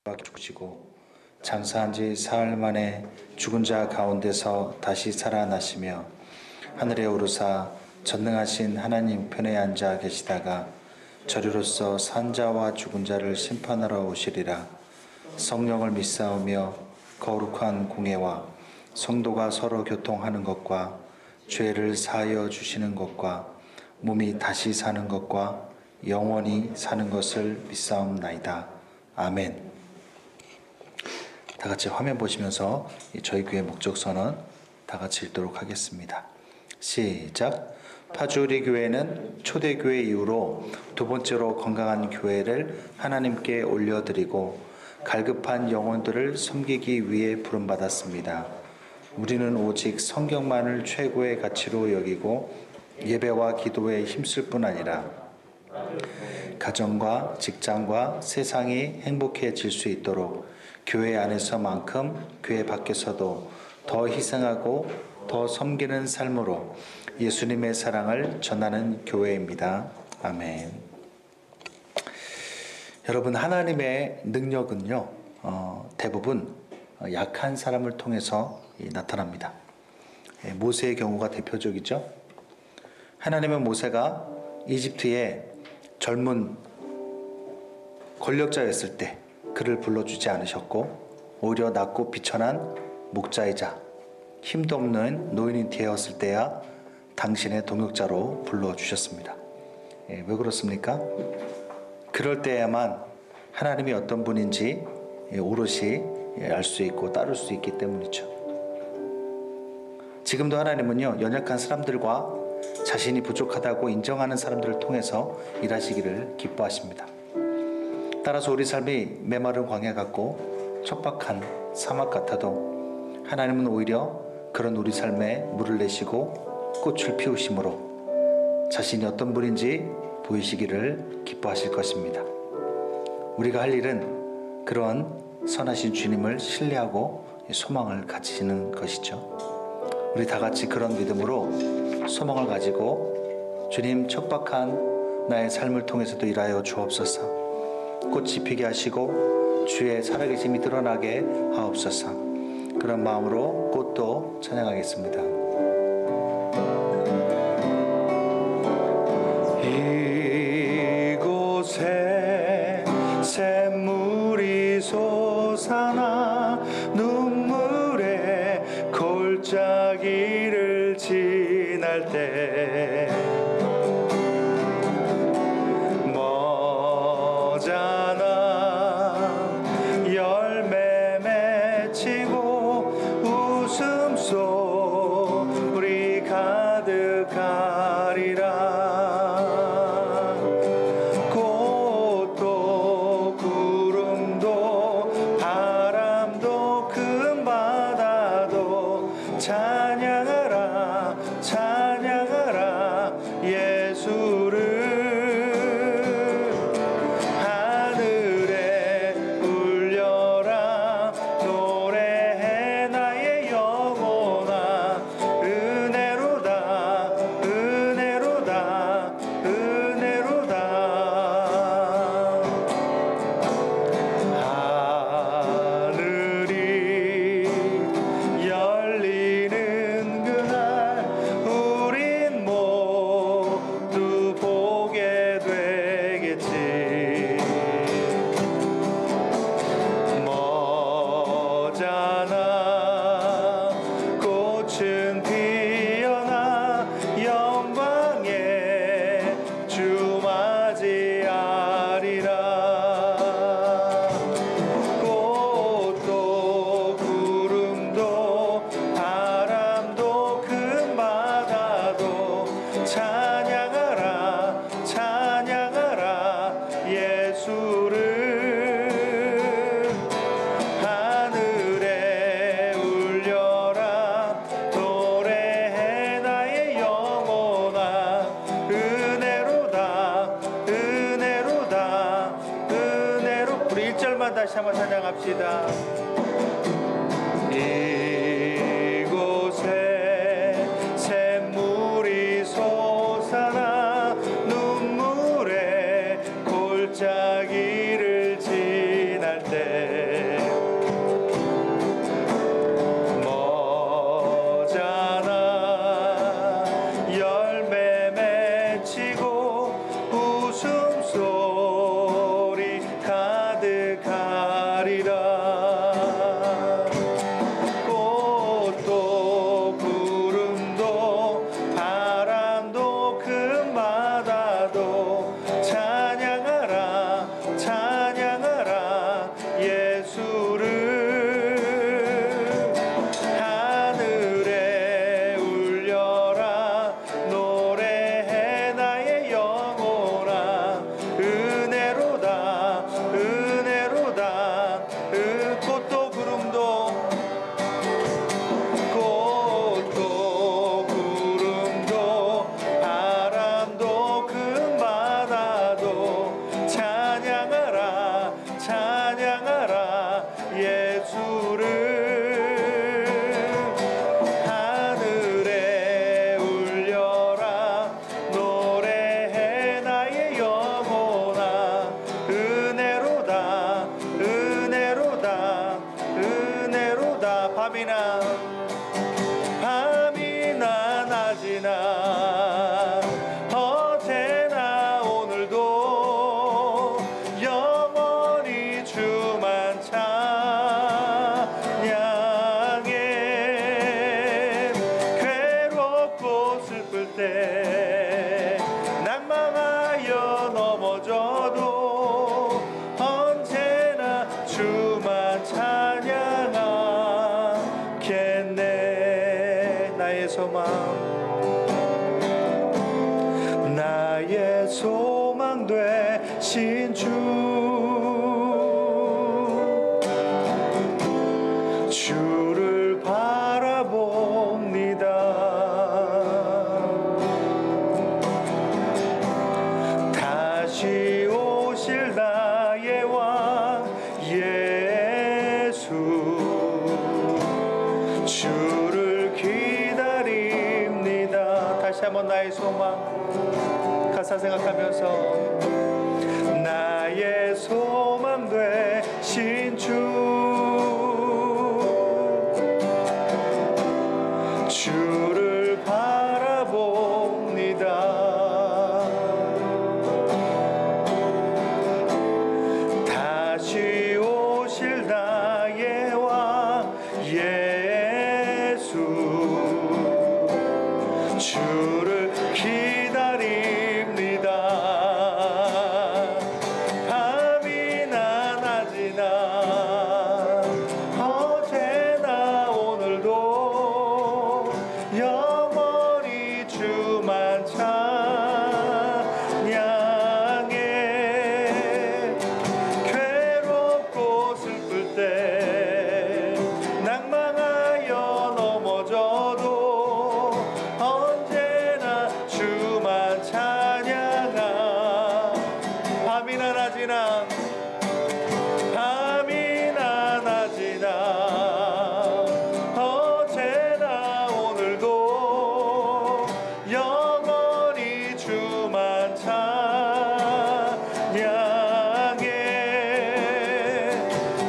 죽으시고 장사한 지 사흘 만에 죽은 자 가운데서 다시 살아나시며 하늘에 오르사 전능하신 하나님 편에 앉아 계시다가 저리로서 산 자와 죽은 자를 심판하러 오시리라. 성령을 믿사오며 거룩한 공예와 성도가 서로 교통하는 것과 죄를 사하여 주시는 것과 몸이 다시 사는 것과 영원히 사는 것을 믿사옵나이다. 아멘. 다 같이 화면 보시면서 저희 교회 목적선언 다 같이 읽도록 하겠습니다. 시작. 파주리 교회는 초대교회 이후로 두 번째로 건강한 교회를 하나님께 올려드리고 갈급한 영혼들을 섬기기 위해 부름받았습니다. 우리는 오직 성경만을 최고의 가치로 여기고 예배와 기도에 힘쓸 뿐 아니라 가정과 직장과 세상이 행복해질 수 있도록 교회 안에서만큼 교회 밖에서도 더 희생하고 더 섬기는 삶으로 예수님의 사랑을 전하는 교회입니다. 아멘. 여러분, 하나님의 능력은요, 대부분 약한 사람을 통해서 나타납니다. 모세의 경우가 대표적이죠. 하나님은 모세가 이집트의 젊은 권력자였을 때 그를 불러주지 않으셨고, 오히려 낮고 비천한 목자이자 힘도 없는 노인이 되었을 때야 당신의 동역자로 불러주셨습니다. 왜 그렇습니까? 그럴 때야만 하나님이 어떤 분인지 오롯이 알 수 있고 따를 수 있기 때문이죠. 지금도 하나님은요, 연약한 사람들과 자신이 부족하다고 인정하는 사람들을 통해서 일하시기를 기뻐하십니다. 따라서 우리 삶이 메마른 광야 같고 척박한 사막 같아도 하나님은 오히려 그런 우리 삶에 물을 내시고 꽃을 피우심으로 자신이 어떤 분인지 보이시기를 기뻐하실 것입니다. 우리가 할 일은 그런 선하신 주님을 신뢰하고 소망을 가지시는 것이죠. 우리 다 같이 그런 믿음으로 소망을 가지고 주님, 척박한 나의 삶을 통해서도 일하여 주옵소서. 꽃이 피게 하시고 주의 살아계심이 드러나게 하옵소서. 그런 마음으로 꽃도 찬양하겠습니다. 이곳에 샘물이 솟아나 눈물의 골짜기를 지날 때 열매 맺히고 웃음소리 가득하리라. 꽃도 구름도 바람도 큰 바다도 찬양하라 찬양하라 예수를. 꽃은 피어나 영광에 주 맞이하리라. 꽃도 구름도 바람도 큰 바다도 찬양하라 찬양하라 예수를. 다시 한번 찬양합시다. 이곳에 샘물이 솟아나 눈물의 골짜기를 지날 때 찬양합니다. 밤이나 낮이나 어제나 오늘도 영원히 주만 찬양해. 괴롭고 슬플 때 낭망하여 넘어져도 언제나 주만 찬양하겠네. 나의 소망 되신 주, 주를 바라봅니다. 다시 오실 나의 왕 예수, 주를 기다립니다. 다시 한번 나의 소망 가사 생각하면서 나의 소망 되신 주, 주를 바라봅니다. 다시 오실 나의 왕 예수, 주를 기다립니다. 밤이나 낮이나 어제나 오늘도 영원히 주만 찬양해. 괴롭고 슬플 때 낭망하여 넘어져도 언제나 주만 찬양하. 밤이나 낮이나 어제나 오늘도 영원히 주만 찬양해.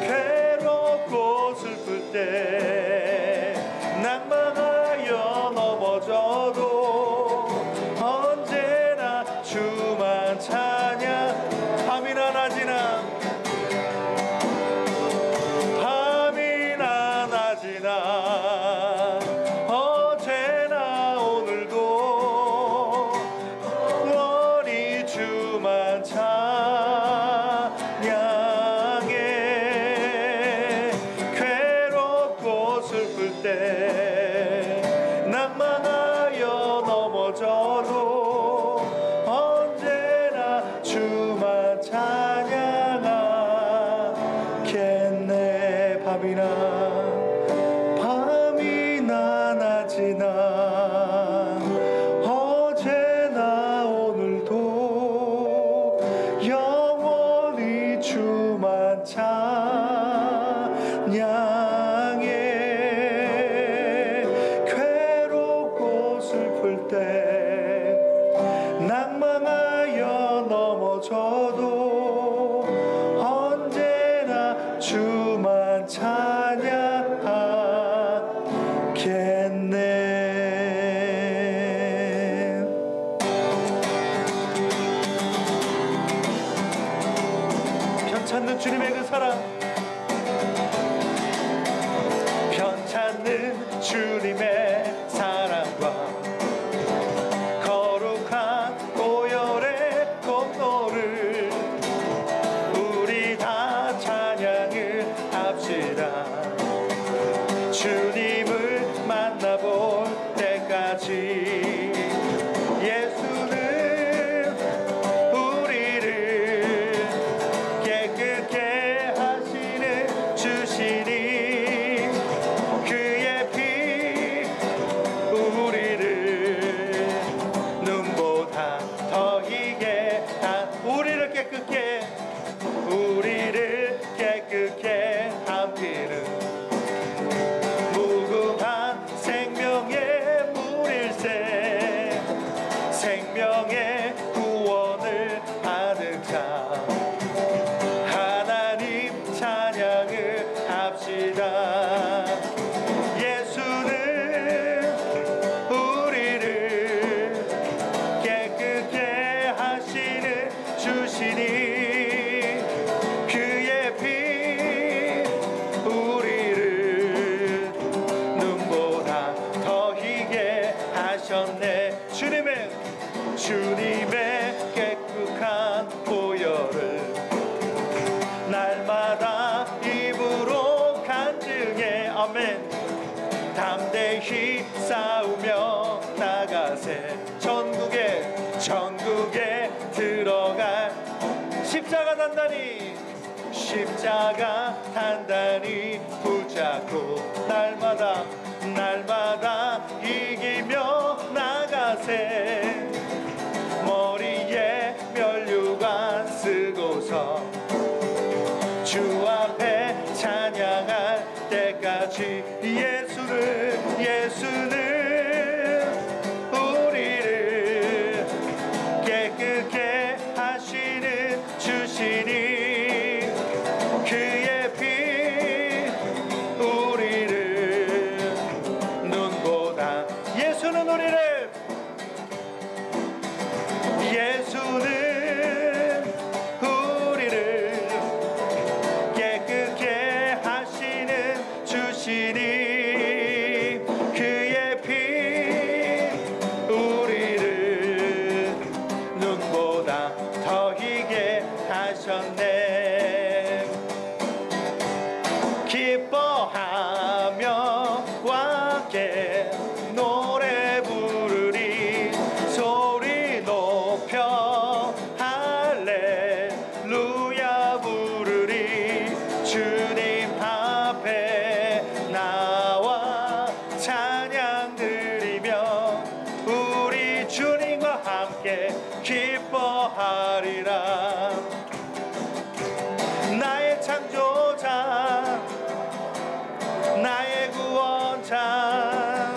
괴롭고 슬플 때 낭망하여 넘어져도 언제나 주만 찬양. 밤이나 낮이나 어제나 오늘도 영원히 주만 찬양해. 괴롭고 슬플 때 낭망하여 넘어져도 언제나 주만 찬양하겠네. 밤이나 낮이나 어제나 오늘도 영원히 주만 찬양해. 괴롭고 슬플 때 낭망하여 넘어져도 언제나 주만 찬양하겠네. 편찮는 주님의 그 사랑, 편찮는 주님의 사랑과 거룩한 보혈의 공로를 우리 다 찬양을 합시다. 주님을 만나볼 때까지 예수는 우리를 깨끗게 하시는 주시니 그의 피 담대히 싸우며 나가세. 전국에 들어갈 십자가 단단히 붙잡고 날마다 이기며 나가세. 머리에 면류관 쓰고서 주 앞에 찬양할 때까지 예수는 우리를 깨끗게 하시는 주시니 그의 피 우리를 눈보다 예수는 우리를 깨끗게 하시는 주시니 그의 피 우리를 눈보다 더 희게 하셨네. 기뻐하며 함께 노래 부르리. 소리 높여 할렐루야 부르리. 주님 앞에 나와 찬양 드리며 우리 주님과 함께 기뻐하리라. 나의 창조자 나의 구원자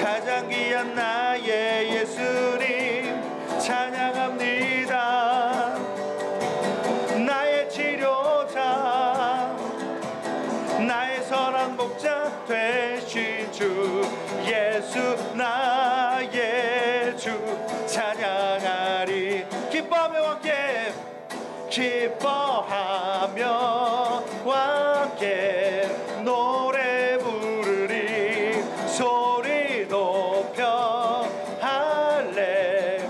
가장 귀한 나의 예수님 찬양합니다. 나의 치료자 나의 선한 목자 되신 주 예수 나의 주 찬양하리. 기뻐하며 함께 노래 부르리. 소리 높여 할렐루야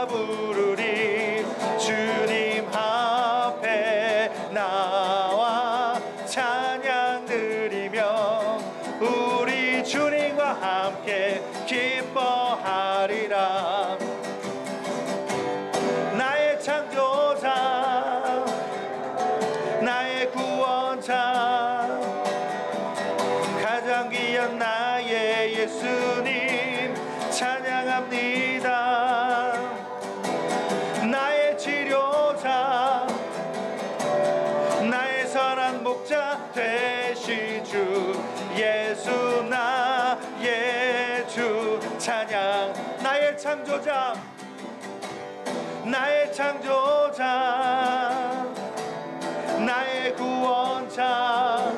부르리. 주님 앞에 나와 찬양 드리며 우리 주님과 함께 기뻐하리라. 나의 창조자 나의 구원자 가장 귀한 나의 예수님 찬양합니다. 나의 치료자 나의 선한 목자 되신 주 예수 나의 주 찬양. 나의 창조자 나의 구원자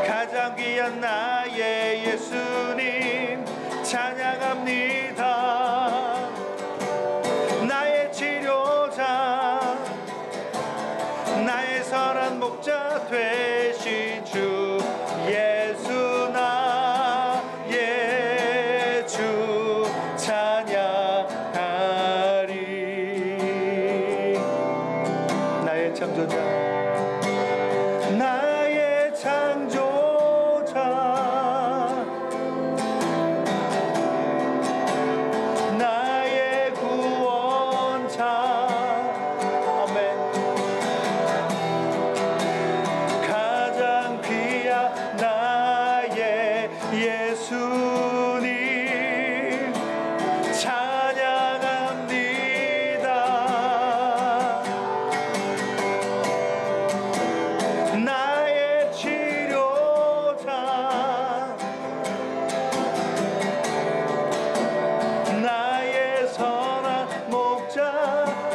가장 귀한 나의 예수님 찬양합니다. 나의 치료자 나의 선한 목자 되신 주 예수 나의 주 찬양하리. 나의 창조자 나의 창조자 나의 구원자 아멘. 가장 귀한 나의 예수님 찬양합니다. 나의 치료자 나의 선한 목자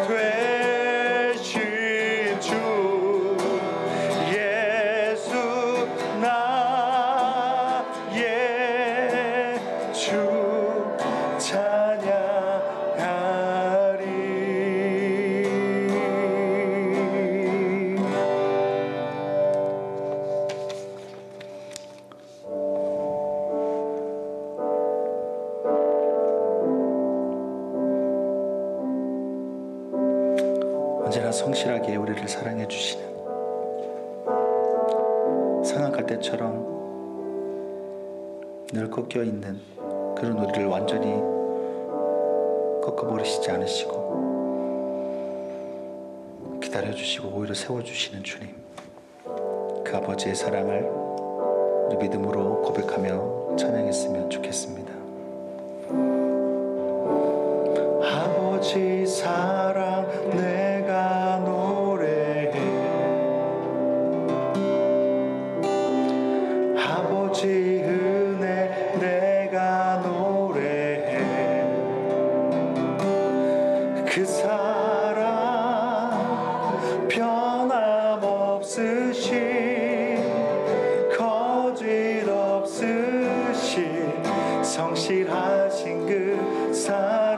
되신 주 예수 나의 주 찬양하리. 언제나 성실하게 우리를 사랑해 주시는 상한 갈대처럼 늘 꺾여 있는 그런 우리를 완전히 꺾어버리시지 않으시고 기다려주시고 오히려 세워주시는 주님, 그 아버지의 사랑을 우리 믿음으로 고백하며 찬양했으면 좋겠습니다. 아버지 사랑 내가 노래해, 아버지 은혜 내가 노래해, 그 사랑 변함없으신 거짓없으신 성실하신 그 사랑,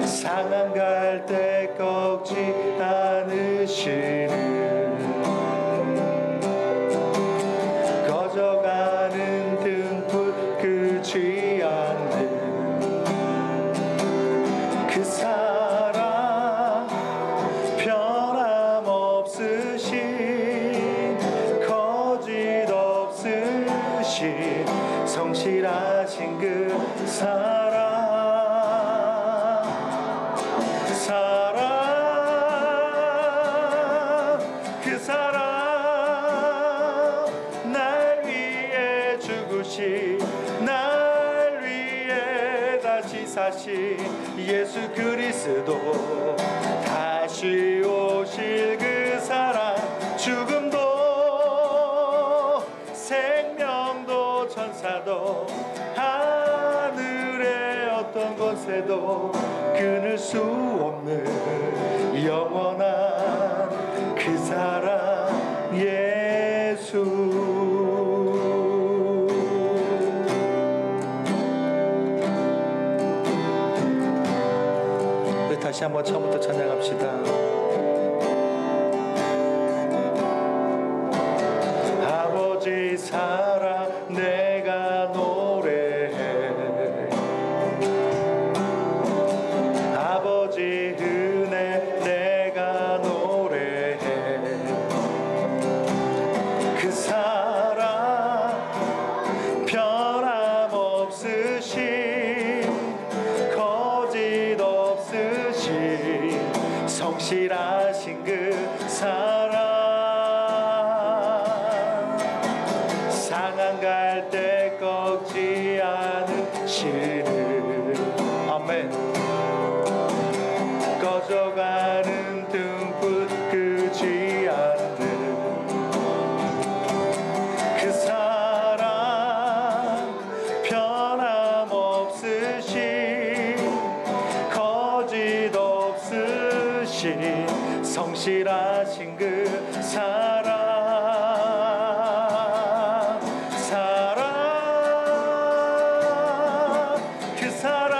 상한 갈대 꺾지 않으시는 꺼져가는 등불 끄지 않는 그 사랑 변함없으신 거짓없으신 성실하신 그 사랑, 그 사랑 날 위해 죽으시 날 위해 다시 사신 예수 그리스도, 다시 오실 그 사랑, 죽음도 생명도 천사도 하늘의 어떤 곳에도 끊을 수 없는 영원한 그 사랑 예수. 우리 다시 한번 처음부터 찬양합시다. 아버지 사랑 내가 노래해, 아버지 은혜 내가 노래해, 그 사랑 변함없으신 거짓없으신 성실하신 그 사랑, 상한 갈대 꺾지 않으시는, 아멘, 꺼져가는 등불 끄지 않는 그 사랑 변함없으신 거짓없으신 성실하신 그 사랑, 그 사랑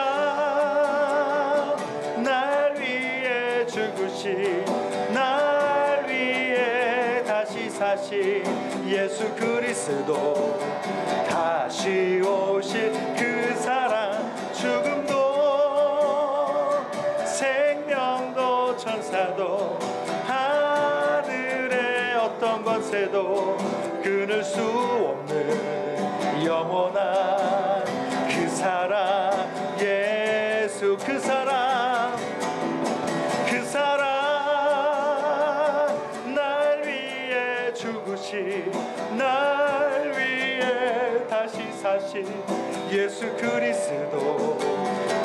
날 위해 죽으신 날 위해 다시 사신 예수 그리스도, 다시 오실 그 사랑, 죽음도 생명도 천사도 하늘의 어떤 것에도 끊을 수 없는 영원한 그 사랑 예수, 그 사랑, 그 사랑 날 위해 죽으신 날 위해 다시 사신 예수 그리스도,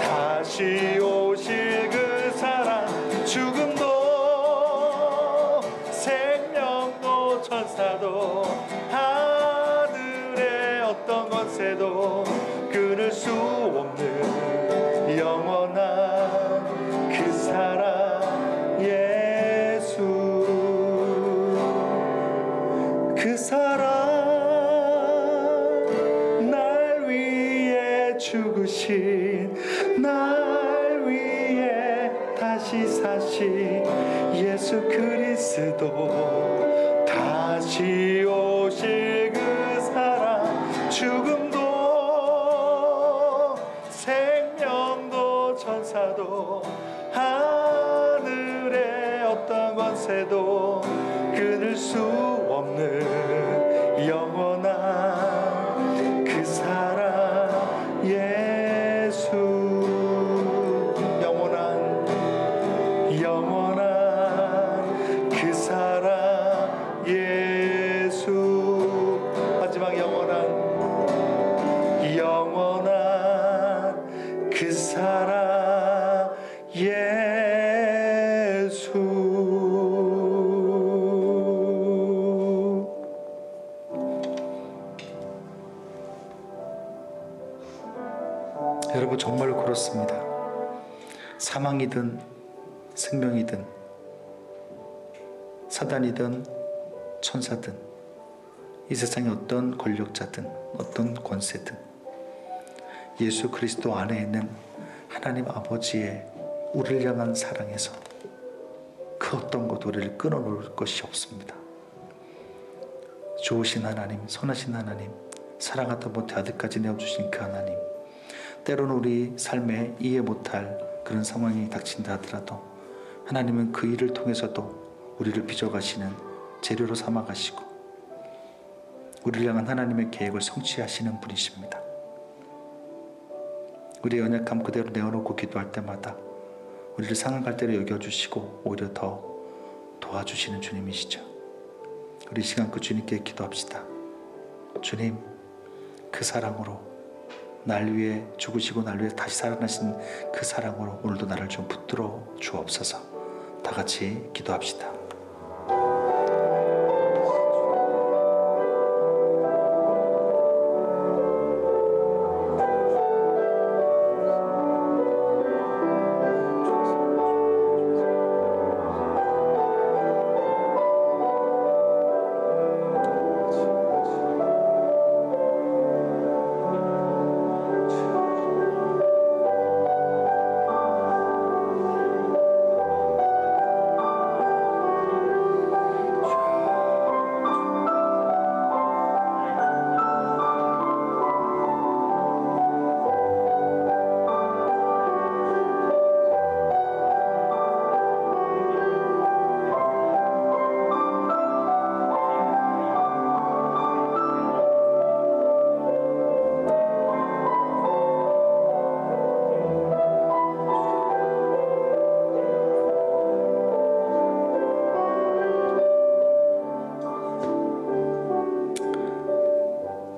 다시 오실 그 사랑, 죽음도 생명도 천사도 하늘의 어떤 것에도 끊을 수 없는 영원한 그 사랑 예수, 그 사랑 날 위해 죽으신 날 위해 다시 사신 예수 그리스도, 다시 오실 그 사랑, 죽음도 생명도 천사도 하늘의 어떤 권세도 끊을 수 없는 영원한 그 사랑 예수, 영원한 그 사랑 예수. 마지막 영원한 그 사랑 예수. 여러분, 정말로 그렇습니다. 사망이든 생명이든 사단이든 천사든 이 세상의 어떤 권력자든 어떤 권세든 예수 그리스도 안에 있는 하나님 아버지의 우리를 향한 사랑에서 그 어떤 것 우리를 끊어놓을 것이 없습니다. 좋으신 하나님, 선하신 하나님, 사랑하다 못해 아들까지 내어주신 그 하나님, 때로는 우리 삶에 이해 못할 그런 상황이 닥친다 하더라도 하나님은 그 일을 통해서도 우리를 빚어가시는 재료로 삼아가시고 우리를 향한 하나님의 계획을 성취하시는 분이십니다. 우리의 연약함 그대로 내어놓고 기도할 때마다 우리를 상한 갈대로 여겨주시고 오히려 더 도와주시는 주님이시죠. 우리 이 시간 그 주님께 기도합시다. 주님, 그 사랑으로 날 위해 죽으시고 날 위해 다시 살아나신 그 사랑으로 오늘도 나를 좀 붙들어 주옵소서. 다 같이 기도합시다.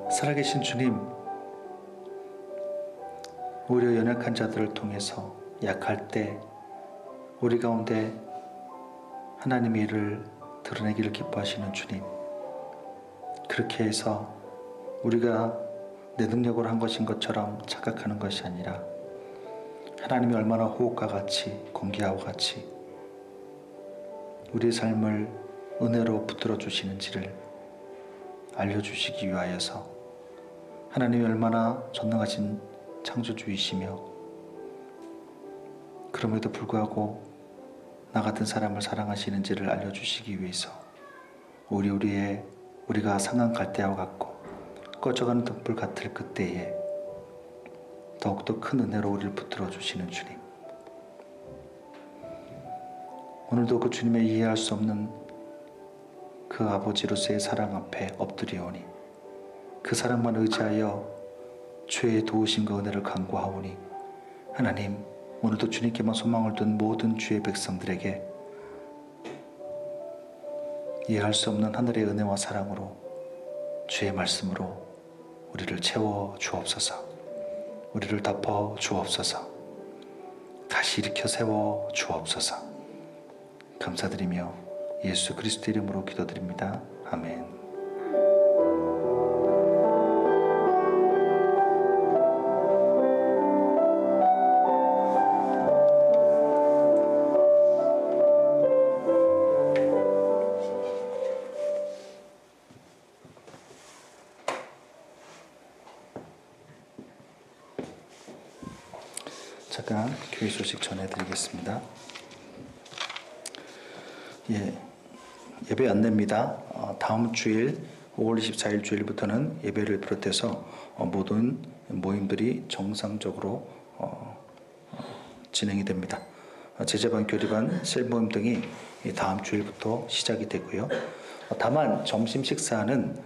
살아계신 주님, 오히려 연약한 자들을 통해서 약할 때 우리 가운데 하나님의 일을 드러내기를 기뻐하시는 주님, 그렇게 해서 우리가 내 능력으로 한 것인 것처럼 착각하는 것이 아니라 하나님이 얼마나 호흡과 같이 공기와 같이 우리의 삶을 은혜로 붙들어 주시는지를 알려주시기 위하여서 하나님이 얼마나 전능하신 창조주이시며 그럼에도 불구하고 나 같은 사람을 사랑하시는지를 알려주시기 위해서 우리가 상한 갈대와 같고 꺼져가는 등불 같을 그때에 더욱더 큰 은혜로 우리를 붙들어 주시는 주님, 오늘도 그 주님의 이해할 수 없는 그 아버지로서의 사랑 앞에 엎드리오니 그 사랑만 의지하여 주의 도우심과 은혜를 간구하오니 하나님, 오늘도 주님께만 소망을 둔 모든 주의 백성들에게 이해할 수 없는 하늘의 은혜와 사랑으로 주의 말씀으로 우리를 채워 주옵소서. 우리를 덮어 주옵소서. 다시 일으켜 세워 주옵소서. 감사드리며 예수 그리스도 이름으로 기도드립니다. 아멘. 잠깐 교회 소식 전해드리겠습니다. 예배 안내입니다. 다음 주일 5월 24일 주일부터는 예배를 비롯해서 모든 모임들이 정상적으로 진행이 됩니다. 제자반, 교리반, 셀모임 등이 다음 주일부터 시작이 되고요. 다만 점심 식사는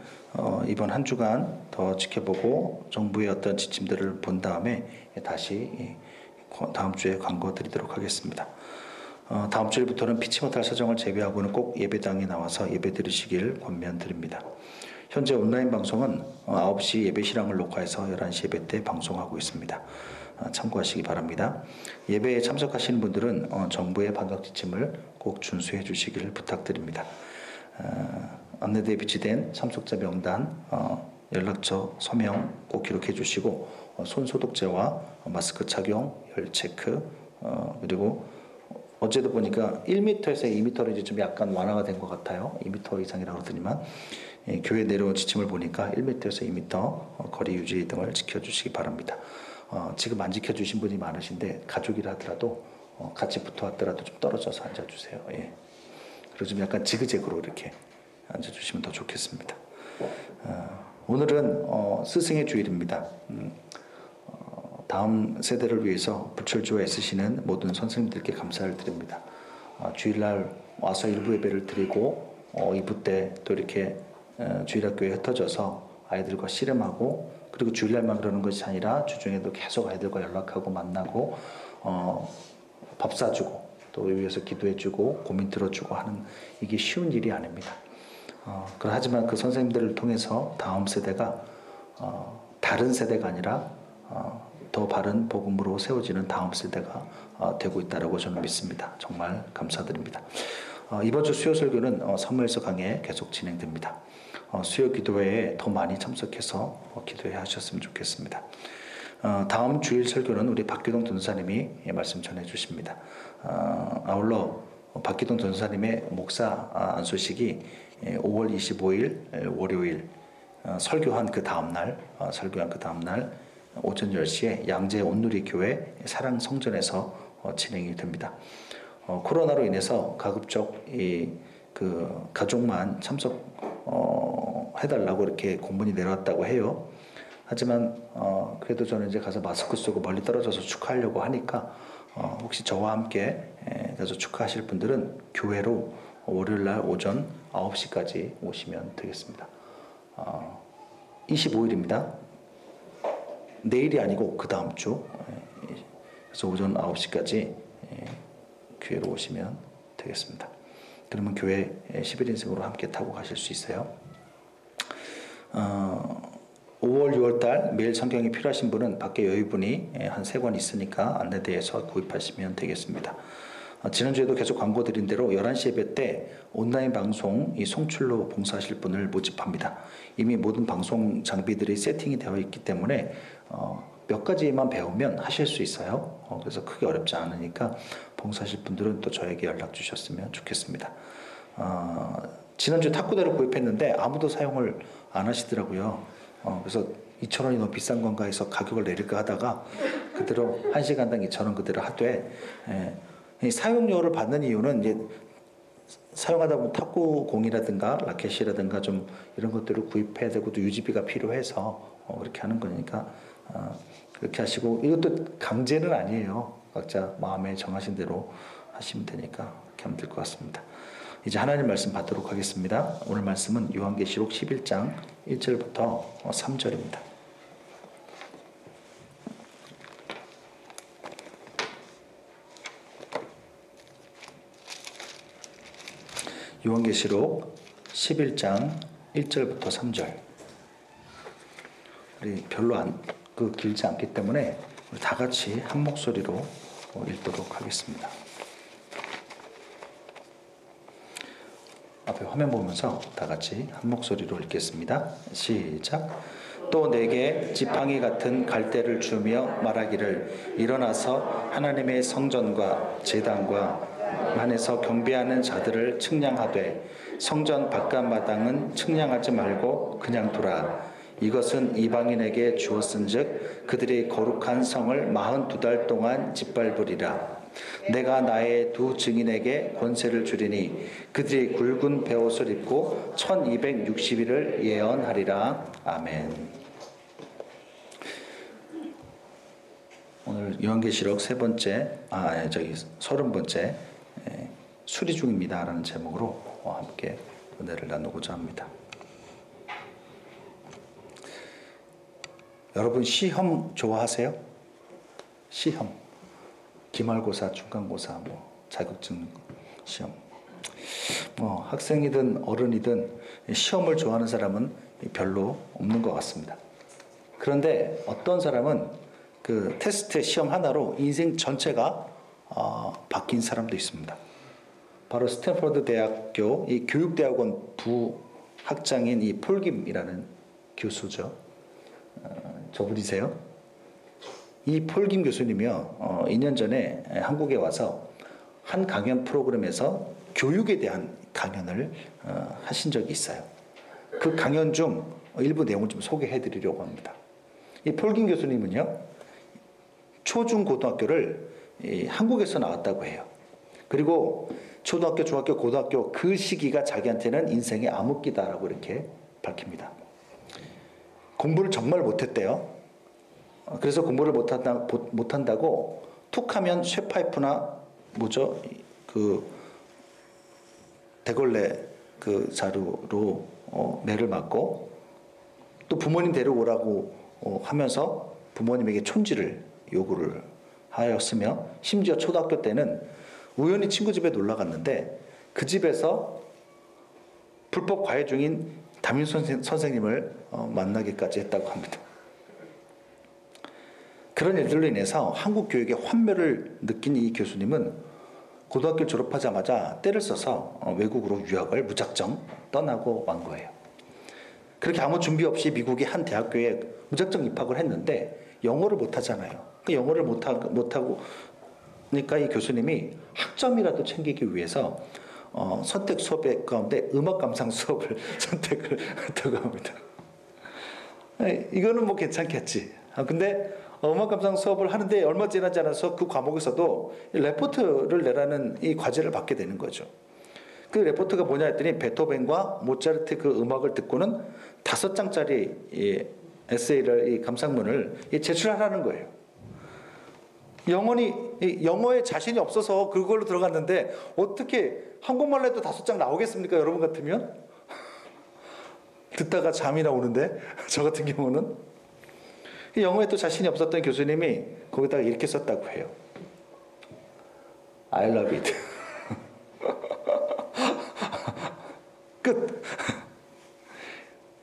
이번 한 주간 더 지켜보고 정부의 어떤 지침들을 본 다음에 다시 다음 주에 광고 드리도록 하겠습니다. 다음 주일부터는 피치 못할 사정을 제외하고는 꼭 예배당에 나와서 예배 드리시길 권면드립니다. 현재 온라인 방송은 9시 예배 실황을 녹화해서 11시 예배 때 방송하고 있습니다. 참고하시기 바랍니다. 예배에 참석하시는 분들은 정부의 방역 지침을 꼭 준수해 주시기를 부탁드립니다. 안내대에 비치된 참석자 명단, 연락처, 서명 꼭 기록해 주시고 손 소독제와 마스크 착용, 열 체크, 그리고 어제도 보니까 1m에서 2m로 이제 좀 약간 완화가 된 것 같아요. 2m 이상이라고 그러더니만 교회 내려온 지침을 보니까 1m에서 2m 거리 유지 등을 지켜주시기 바랍니다. 지금 안 지켜주신 분이 많으신데 가족이라 하더라도 같이 붙어 왔더라도 좀 떨어져서 앉아주세요. 예. 그리고 좀 약간 지그재그로 이렇게 앉아주시면 더 좋겠습니다. 오늘은 스승의 주일입니다. 다음 세대를 위해서 불철주야 애쓰시는 모든 선생님들께 감사를 드립니다. 주일날 와서 일부 예배를 드리고 2부 때 또 이렇게 주일학교에 흩어져서 아이들과 씨름하고 그리고 주일날만 그러는 것이 아니라 주중에도 계속 아이들과 연락하고 만나고 밥 사주고 또 위해서 기도해주고 고민 들어주고 하는 이게 쉬운 일이 아닙니다. 하지만 그 선생님들을 통해서 다음 세대가 다른 세대가 아니라 더 바른 복음으로 세워지는 다음 세대가 되고 있다고 저는 믿습니다. 정말 감사드립니다. 이번 주 수요 설교는 사무엘서 강해 계속 진행됩니다. 수요 기도회에 더 많이 참석해서 기도회 하셨으면 좋겠습니다. 다음 주일 설교는 우리 박기동 전사님이 말씀 전해 주십니다. 아울러 박기동 전사님의 목사 안수식이 5월 25일 월요일 설교한 그 다음날 오전 10시에 양재 온누리 교회 사랑 성전에서 진행이 됩니다. 코로나로 인해서 가급적 그 가족만 참석 해달라고 이렇게 공문이 내려왔다고 해요. 하지만 그래도 저는 이제 가서 마스크 쓰고 멀리 떨어져서 축하하려고 하니까 혹시 저와 함께 가서 축하하실 분들은 교회로 월요일날 오전 9시까지 오시면 되겠습니다. 25일입니다. 내일이 아니고 그 다음 주. 그래서 오전 9시까지 교회로 오시면 되겠습니다. 그러면 교회 11인승으로 함께 타고 가실 수 있어요. 5월 6월달 매일 성경이 필요하신 분은 밖에 여유분이 한 3권 있으니까 안내대에서 구입하시면 되겠습니다. 지난주에도 계속 광고 드린 대로 11시 예배 때 온라인 방송 이 송출로 봉사하실 분을 모집합니다. 이미 모든 방송 장비들이 세팅이 되어 있기 때문에 몇 가지만 배우면 하실 수 있어요. 그래서 크게 어렵지 않으니까 봉사하실 분들은 또 저에게 연락 주셨으면 좋겠습니다. 지난주에 탁구대를 구입했는데 아무도 사용을 안 하시더라고요. 그래서 2,000원이 너무 비싼 건가 해서 가격을 내릴까 하다가 그대로 1시간당 2,000원 그대로 하되 이 사용료를 받는 이유는 이제 사용하다 보면 탁구공이라든가 라켓이라든가 좀 이런 것들을 구입해야 되고 또 유지비가 필요해서 그렇게 하는 거니까 그렇게 하시고 이것도 강제는 아니에요. 각자 마음에 정하신 대로 하시면 되니까 그렇게 하면 될 것 같습니다. 이제 하나님 말씀 받도록 하겠습니다. 오늘 말씀은 요한계시록 11장 1절부터 3절입니다. 요한계시록 11장 1절부터 3절. 우리 별로 길지 않기 때문에 우리 다 같이 한 목소리로 읽도록 하겠습니다. 앞에 화면 보면서 다 같이 한 목소리로 읽겠습니다. 시작. 또 내게 지팡이 같은 갈대를 주며 말하기를 일어나서 하나님의 성전과 제단과 안에서 경배하는 자들을 측량하되 성전 바깥마당은 측량하지 말고 그냥 두라. 이것은 이방인에게 주었은즉 그들이 거룩한 성을 42달 동안 짓밟으리라. 내가 나의 두 증인에게 권세를 주리니 그들이 굵은 베옷을 입고 1260일을 예언하리라. 아멘. 오늘 요한계시록 30번째 수리 중입니다 라는 제목으로 함께 은혜를 나누고자 합니다. 여러분 시험 좋아하세요? 시험, 기말고사, 중간고사, 자격증 시험. 학생이든 어른이든 시험을 좋아하는 사람은 별로 없는 것 같습니다. 그런데 어떤 사람은 그 테스트 시험 하나로 인생 전체가 바뀐 사람도 있습니다. 바로 스탠퍼드 대학교 이 교육대학원 부학장인 이 폴김이라는 교수죠. 저분이세요? 이 폴김 교수님이요, 2년 전에 한국에 와서 한 강연 프로그램에서 교육에 대한 강연을 하신 적이 있어요. 그 강연 중 일부 내용을 좀 소개해 드리려고 합니다. 이 폴김 교수님은요, 초중 고등학교를 한국에서 나왔다고 해요. 그리고 초등학교, 중학교, 고등학교 그 시기가 자기한테는 인생의 암흑기다라고 이렇게 밝힙니다. 공부를 정말 못했대요. 그래서 공부를 못한다고 툭하면 쇠파이프나 그 대걸레 그 자루로 매를 맞고, 또 부모님 데려오라고 하면서 부모님에게 촌지를 요구를 하였으며, 심지어 초등학교 때는 우연히 친구 집에 놀러 갔는데 그 집에서 불법 과외 중인 담임 선생님을 만나기까지 했다고 합니다. 그런 일들로 인해서 한국 교육의 환멸을 느낀 이 교수님은 고등학교 졸업하자마자 때를 써서 외국으로 유학을 무작정 떠나고 만 거예요. 그렇게 아무 준비 없이 미국의 한 대학교에 무작정 입학을 했는데 영어를 못하잖아요. 그 영어를 못하고 그러니까 이 교수님이 학점이라도 챙기기 위해서 선택 수업 가운데 음악 감상 수업을 선택을 했다고 합니다. 이거는 괜찮겠지. 근데 음악 감상 수업을 하는데 얼마 지나지 않아서 그 과목에서도 레포트를 내라는 이 과제를 받게 되는 거죠. 그 레포트가 뭐냐 했더니 베토벤과 모차르트 그 음악을 듣고는 5장짜리 에세이를, 이 감상문을 제출하라는 거예요. 영어에 자신이 없어서 그걸로 들어갔는데 어떻게 한국말로 해도 5장 나오겠습니까? 여러분 같으면? 듣다가 잠이나 오는데 저 같은 경우는 영어에 또 자신이 없었던 교수님이 거기다가 이렇게 썼다고 해요. I love it. 끝.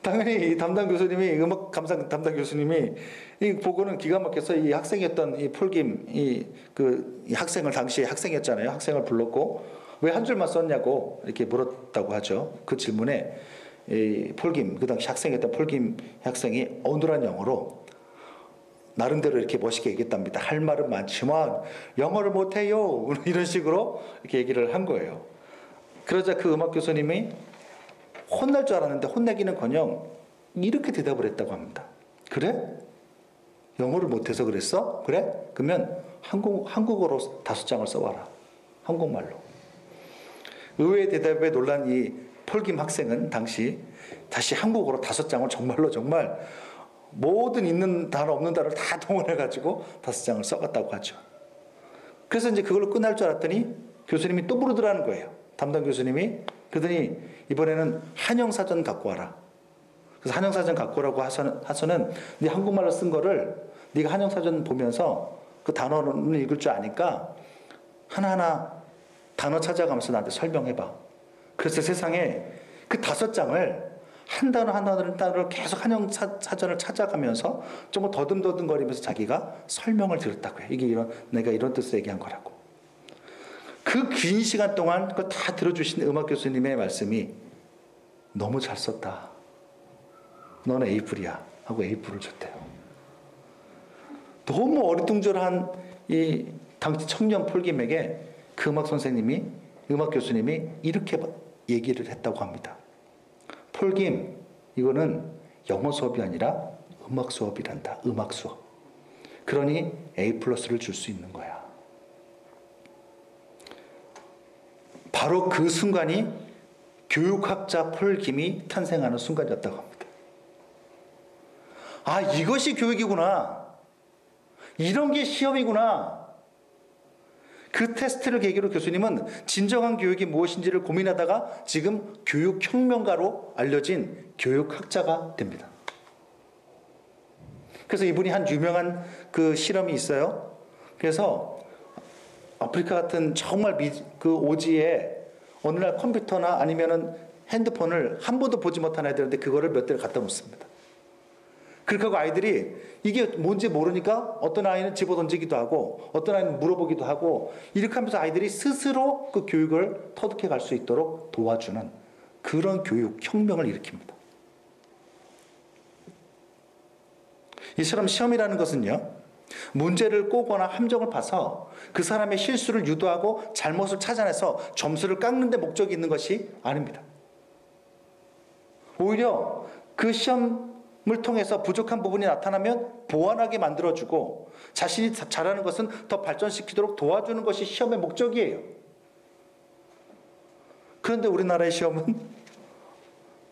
당연히 이 담당 교수님이, 음악 감상 담당 교수님이 이 보고는 기가 막혀서 이 학생이었던 이 폴김 이 학생을, 당시에 학생이었잖아요. 학생을 불렀고 왜 한 줄만 썼냐고 이렇게 물었다고 하죠. 그 질문에 이 폴김, 그 당시 학생이었던 폴김 학생이 어눌한 영어로 나름대로 이렇게 멋있게 얘기했답니다. 할 말은 많지만 영어를 못해요. 이런 식으로 이렇게 얘기를 한 거예요. 그러자 그 음악 교수님이 혼날 줄 알았는데 혼내기는커녕 이렇게 대답을 했다고 합니다. 그래? 영어를 못해서 그랬어? 그래? 그러면 한국어로 5장을 써와라. 한국말로. 의외의 대답에 놀란 이 폴김 학생은 당시 다시 한국어로 5장을 정말 모든 있는 단어 없는 단어를 다 동원해가지고 5장을 써갔다고 하죠. 그래서 이제 그걸로 끝날 줄 알았더니 교수님이 또 부르더라는 거예요. 담당 교수님이. 그러더니 이번에는 한영사전 갖고 와라. 그래서 한영사전 갖고 오라고 하서는 네 한국말로 쓴 거를 네가 한영사전 보면서 그 단어는 읽을 줄 아니까 하나하나 단어 찾아가면서 나한테 설명해봐. 그래서 세상에 그 5장을 한 단어 한 단어를 계속 한영사전을 찾아가면서 좀 더듬더듬거리면서 자기가 설명을 들었다고 해요. 내가 이런 뜻으로 얘기한 거라고. 그 긴 시간 동안 그걸 다 들어주신 음악 교수님의 말씀이 너무 잘 썼다. 너는 A뿔이야. 하고 A뿔을 줬대요. 너무 어리둥절한 이 당시 청년 폴김에게 그 음악 교수님이 이렇게 얘기를 했다고 합니다. 폴김, 이거는 영어 수업이 아니라 음악 수업이란다. 음악 수업. 그러니 A+를 줄 수 있는 거야. 바로 그 순간이 교육학자 폴김이 탄생하는 순간이었다고 합니다. 아, 이것이 교육이구나. 이런 게 시험이구나. 그 테스트를 계기로 교수님은 진정한 교육이 무엇인지를 고민하다가 지금 교육혁명가로 알려진 교육학자가 됩니다. 그래서 이분이 한 유명한 그 실험이 있어요. 그래서 아프리카 같은 정말 그 오지에 어느 날 컴퓨터나 아니면은 핸드폰을 한 번도 보지 못한 아이들한테 그거를 몇 대를 갖다 놓습니다. 그렇게 하고 아이들이 이게 뭔지 모르니까 어떤 아이는 집어던지기도 하고 어떤 아이는 물어보기도 하고 이렇게 하면서 아이들이 스스로 그 교육을 터득해 갈 수 있도록 도와주는 그런 교육 혁명을 일으킵니다. 이처럼 시험이라는 것은요, 문제를 꼬거나 함정을 파서 그 사람의 실수를 유도하고 잘못을 찾아내서 점수를 깎는 데 목적이 있는 것이 아닙니다. 오히려 그 시험을 통해서 부족한 부분이 나타나면 보완하게 만들어주고 자신이 잘하는 것은 더 발전시키도록 도와주는 것이 시험의 목적이에요. 그런데 우리나라의 시험은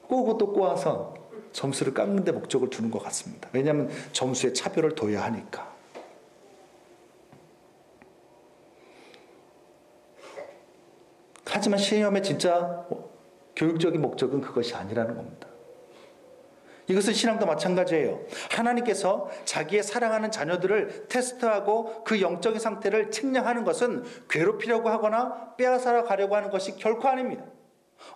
꼬고 또 꼬아서 점수를 깎는 데 목적을 두는 것 같습니다. 왜냐하면 점수에 차별을 둬야 하니까. 하지만 시험의 진짜 교육적인 목적은 그것이 아니라는 겁니다. 이것은 신앙도 마찬가지예요. 하나님께서 자기의 사랑하는 자녀들을 테스트하고 그 영적인 상태를 측량하는 것은 괴롭히려고 하거나 빼앗아 가려고 하는 것이 결코 아닙니다.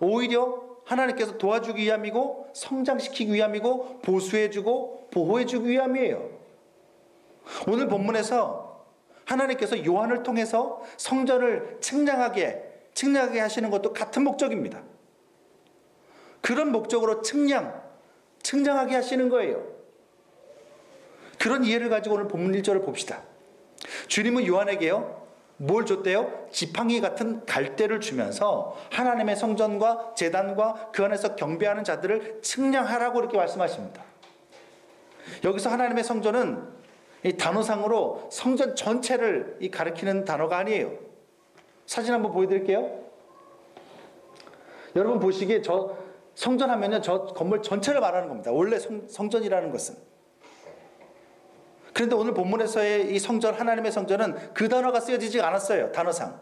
오히려 하나님께서 도와주기 위함이고 성장시키기 위함이고 보수해주고 보호해주기 위함이에요. 오늘 본문에서 하나님께서 요한을 통해서 성전을 측량하게 하시는 것도 같은 목적입니다. 그런 목적으로 측량하게 하시는 거예요. 그런 이해를 가지고 오늘 본문 1절을 봅시다. 주님은 요한에게요, 뭘 줬대요? 지팡이 같은 갈대를 주면서 하나님의 성전과 제단과 그 안에서 경배하는 자들을 측량하라고 이렇게 말씀하십니다. 여기서 하나님의 성전은 이 단어상으로 성전 전체를 가리키는 단어가 아니에요. 사진 한번 보여드릴게요. 여러분 보시기에 저 성전 하면요, 저 건물 전체를 말하는 겁니다. 원래 성전이라는 것은. 그런데 오늘 본문에서의 이 성전, 하나님의 성전은 그 단어가 쓰여지지 않았어요. 단어상.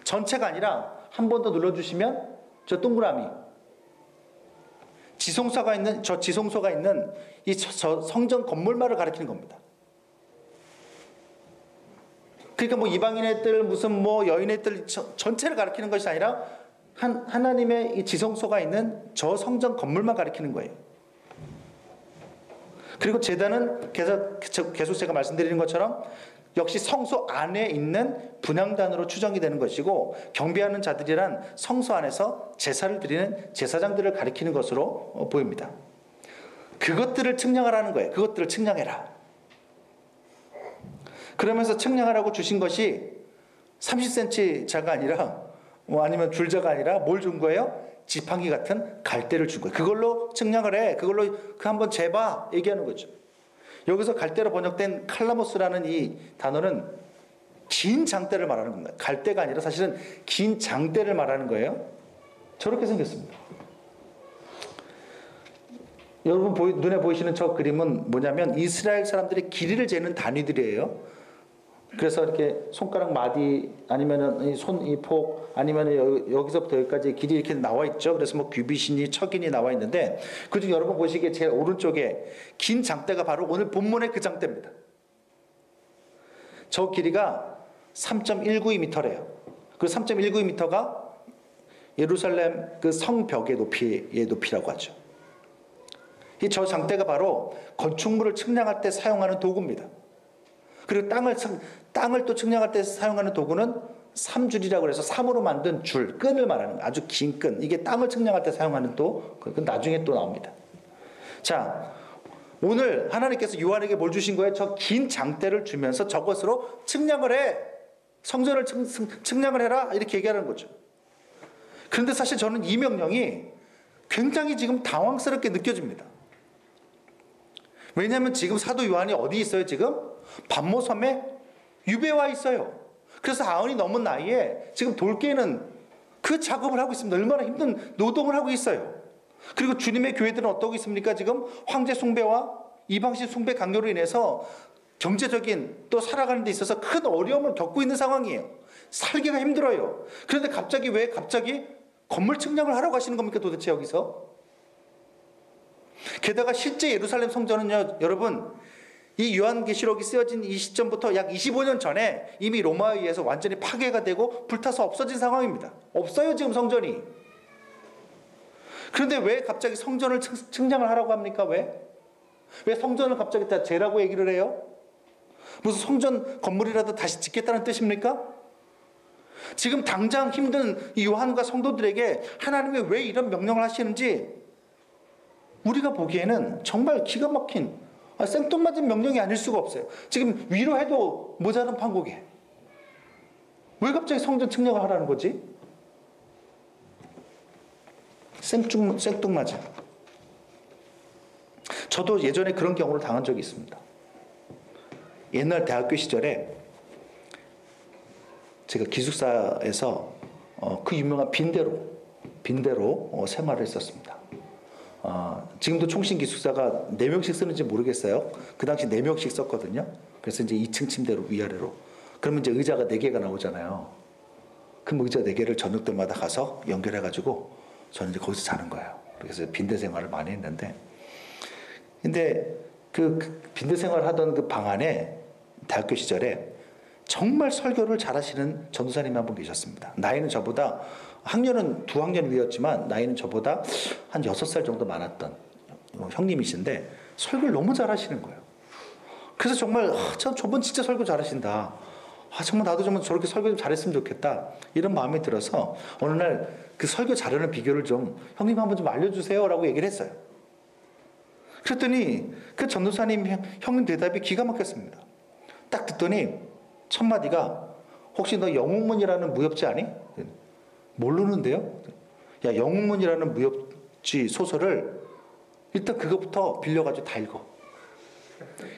전체가 아니라 한 번 더 눌러주시면 저 동그라미. 지성소가 있는 이 저 성전 건물만을 가리키는 겁니다. 그러니까 뭐 이방인의 뜰, 무슨 뭐 여인의 뜰 전체를 가리키는 것이 아니라 하나님의 이 지성소가 있는 저 성전 건물만 가리키는 거예요. 그리고 제단은 계속 제가 말씀드리는 것처럼 역시 성소 안에 있는 분향단으로 추정이 되는 것이고, 경배하는 자들이란 성소 안에서 제사를 드리는 제사장들을 가리키는 것으로 보입니다. 그것들을 측량하라는 거예요. 그것들을 측량해라. 그러면서 측량하라고 주신 것이 30cm자가 아니라 아니면 줄자가 아니라 뭘 준 거예요? 지팡이 같은 갈대를 준 거예요. 그걸로 측량을 해. 그걸로 그 한번 재봐. 얘기하는 거죠. 여기서 갈대로 번역된 칼라모스라는 이 단어는 긴 장대를 말하는 겁니다. 갈대가 아니라 사실은 긴 장대를 말하는 거예요. 저렇게 생겼습니다. 여러분 눈에 보이시는 저 그림은 뭐냐면 이스라엘 사람들의 길이를 재는 단위들이에요. 그래서 이렇게 손가락 마디 아니면은 이 폭 아니면은 여기서부터 여기까지 길이 이렇게 나와 있죠. 그래서 뭐 규빗이니 척이니 나와 있는데 그중 여러분 보시기에 제일 오른쪽에 긴 장대가 바로 오늘 본문의 그 장대입니다. 저 길이가 3.192m래요. 그 3.192m가 예루살렘 그 성벽의 높이라고 하죠. 이 저 장대가 바로 건축물을 측량할 때 사용하는 도구입니다. 그리고 땅을 또 측량할 때 사용하는 도구는 삼줄이라고 해서 삼으로 만든 줄, 끈을 말하는 거예요. 아주 긴 끈. 이게 땅을 측량할 때 사용하는 그 나중에 또 나옵니다. 자, 오늘 하나님께서 요한에게 뭘 주신 거예요? 저 긴 장대를 주면서 저것으로 측량을 해. 성전을 측량을 해라. 이렇게 얘기하는 거죠. 그런데 사실 저는 이 명령이 굉장히 지금 당황스럽게 느껴집니다. 왜냐하면 지금 사도 요한이 어디 있어요? 지금 반모섬에 유배와 있어요. 그래서 90이 넘은 나이에 지금 돌깨는 그 작업을 하고 있습니다. 얼마나 힘든 노동을 하고 있어요. 그리고 주님의 교회들은 어떻게 있습니까? 지금 황제 숭배와 이방신 숭배 강요로 인해서 경제적인 또 살아가는 데 있어서 큰 어려움을 겪고 있는 상황이에요. 살기가 힘들어요. 그런데 왜 갑자기 건물 측량을 하라고 하시는 겁니까 도대체 여기서? 게다가 실제 예루살렘 성전은요, 여러분, 이 요한계시록이 쓰여진 이 시점부터 약 25년 전에 이미 로마에 의해서 완전히 파괴가 되고 불타서 없어진 상황입니다. 없어요 지금 성전이. 그런데 왜 갑자기 성전을 측량을 하라고 합니까? 왜 성전을 갑자기 다 재라고 얘기를 해요? 무슨 성전 건물이라도 다시 짓겠다는 뜻입니까? 지금 당장 힘든 이 요한과 성도들에게 하나님이 왜 이런 명령을 하시는지 우리가 보기에는 정말 기가 막힌 생뚱맞은 명령이 아닐 수가 없어요. 지금 위로해도 모자란 판국에 왜 갑자기 성전 측량을 하라는 거지? 생뚱맞은. 저도 예전에 그런 경우를 당한 적이 있습니다. 옛날 대학교 시절에 제가 기숙사에서 그 유명한 빈대로 생활을 했었습니다. 지금도 총신 기숙사가 4명씩 쓰는지 모르겠어요. 그 당시 4명씩 썼거든요. 그래서 이제 2층 침대로 위아래로. 그러면 이제 의자가 4개가 나오잖아요. 그럼 의자 4개를 저녁 때마다 가서 연결해가지고 저는 이제 거기서 자는 거예요. 그래서 빈대 생활을 많이 했는데, 근데 그 빈대 생활을 하던 그 방 안에 대학교 시절에 정말 설교를 잘하시는 전도사님이 한 분 계셨습니다. 나이는 저보다 학년은 2학년 위였지만 나이는 저보다 한 6살 정도 많았던 형님이신데 설교를 너무 잘하시는 거예요. 그래서 정말 저분 진짜 설교 잘하신다. 정말 나도 좀 저렇게 설교 좀 잘했으면 좋겠다. 이런 마음이 들어서 어느 날 그 설교 잘하는 비결을 좀 형님 한번 좀 알려주세요 라고 얘기를 했어요. 그랬더니 그 전도사님 형님 대답이 기가 막혔습니다. 딱 듣더니 첫 마디가 혹시 너 영웅문이라는 무협지 아니? 모르는데요? 야, 영웅문이라는 무협지 소설을 일단 그거부터 빌려가지고 다 읽어.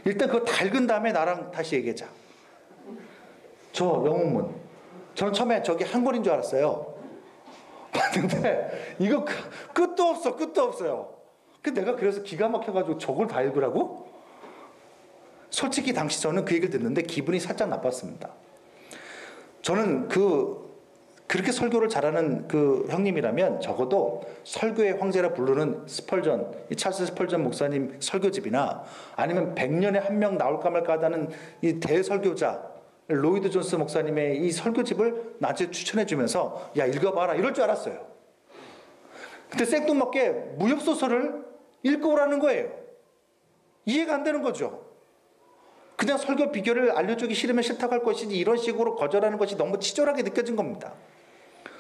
일단 그거 다 읽은 다음에 나랑 다시 얘기하자. 저 영웅문. 저는 처음에 저게 한 권인 줄 알았어요. 봤는데 이거 끝도 없어요. 내가 그래서 기가 막혀가지고 저걸 다 읽으라고? 솔직히 당시 저는 그 얘기를 듣는데 기분이 살짝 나빴습니다. 저는 그렇게 설교를 잘하는 그 형님이라면 적어도 설교의 황제라 부르는 이 찰스 스펄전 목사님 설교집이나 아니면 100년에 한 명 나올까 말까 하다는 이 대설교자 로이드 존스 목사님의 이 설교집을 나한테 추천해 주면서 야, 읽어봐라 이럴 줄 알았어요. 근데 생뚱맞게 무협소설을 읽어오라는 거예요. 이해가 안 되는 거죠. 그냥 설교 비결을 알려주기 싫으면 싫다고 할 것이지 이런 식으로 거절하는 것이 너무 치졸하게 느껴진 겁니다.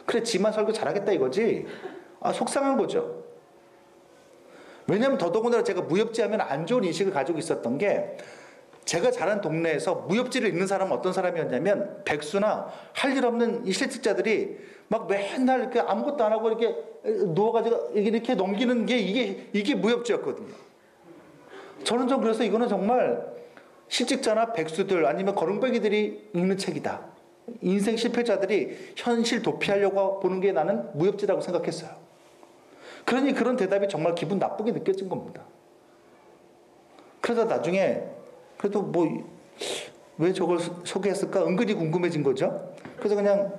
그래, 지만 설교 잘하겠다 이거지. 속상한 거죠. 왜냐하면 더더군다나 제가 무협지 하면 안 좋은 인식을 가지고 있었던 게, 제가 자란 동네에서 무협지를 읽는 사람은 어떤 사람이었냐면 백수나 할 일 없는 이 실직자들이 막 맨날 이렇게 아무것도 안 하고 이렇게 누워가지고 이렇게 넘기는 게 이게 무협지였거든요. 저는 좀 그래서 이거는 정말 실직자나 백수들 아니면 거렁뱅이들이 읽는 책이다. 인생 실패자들이 현실 도피하려고 보는 게 나는 무협지라고 생각했어요. 그러니 그런 대답이 정말 기분 나쁘게 느껴진 겁니다. 그러다 나중에 그래도 왜 저걸 소개했을까 은근히 궁금해진 거죠. 그래서 그냥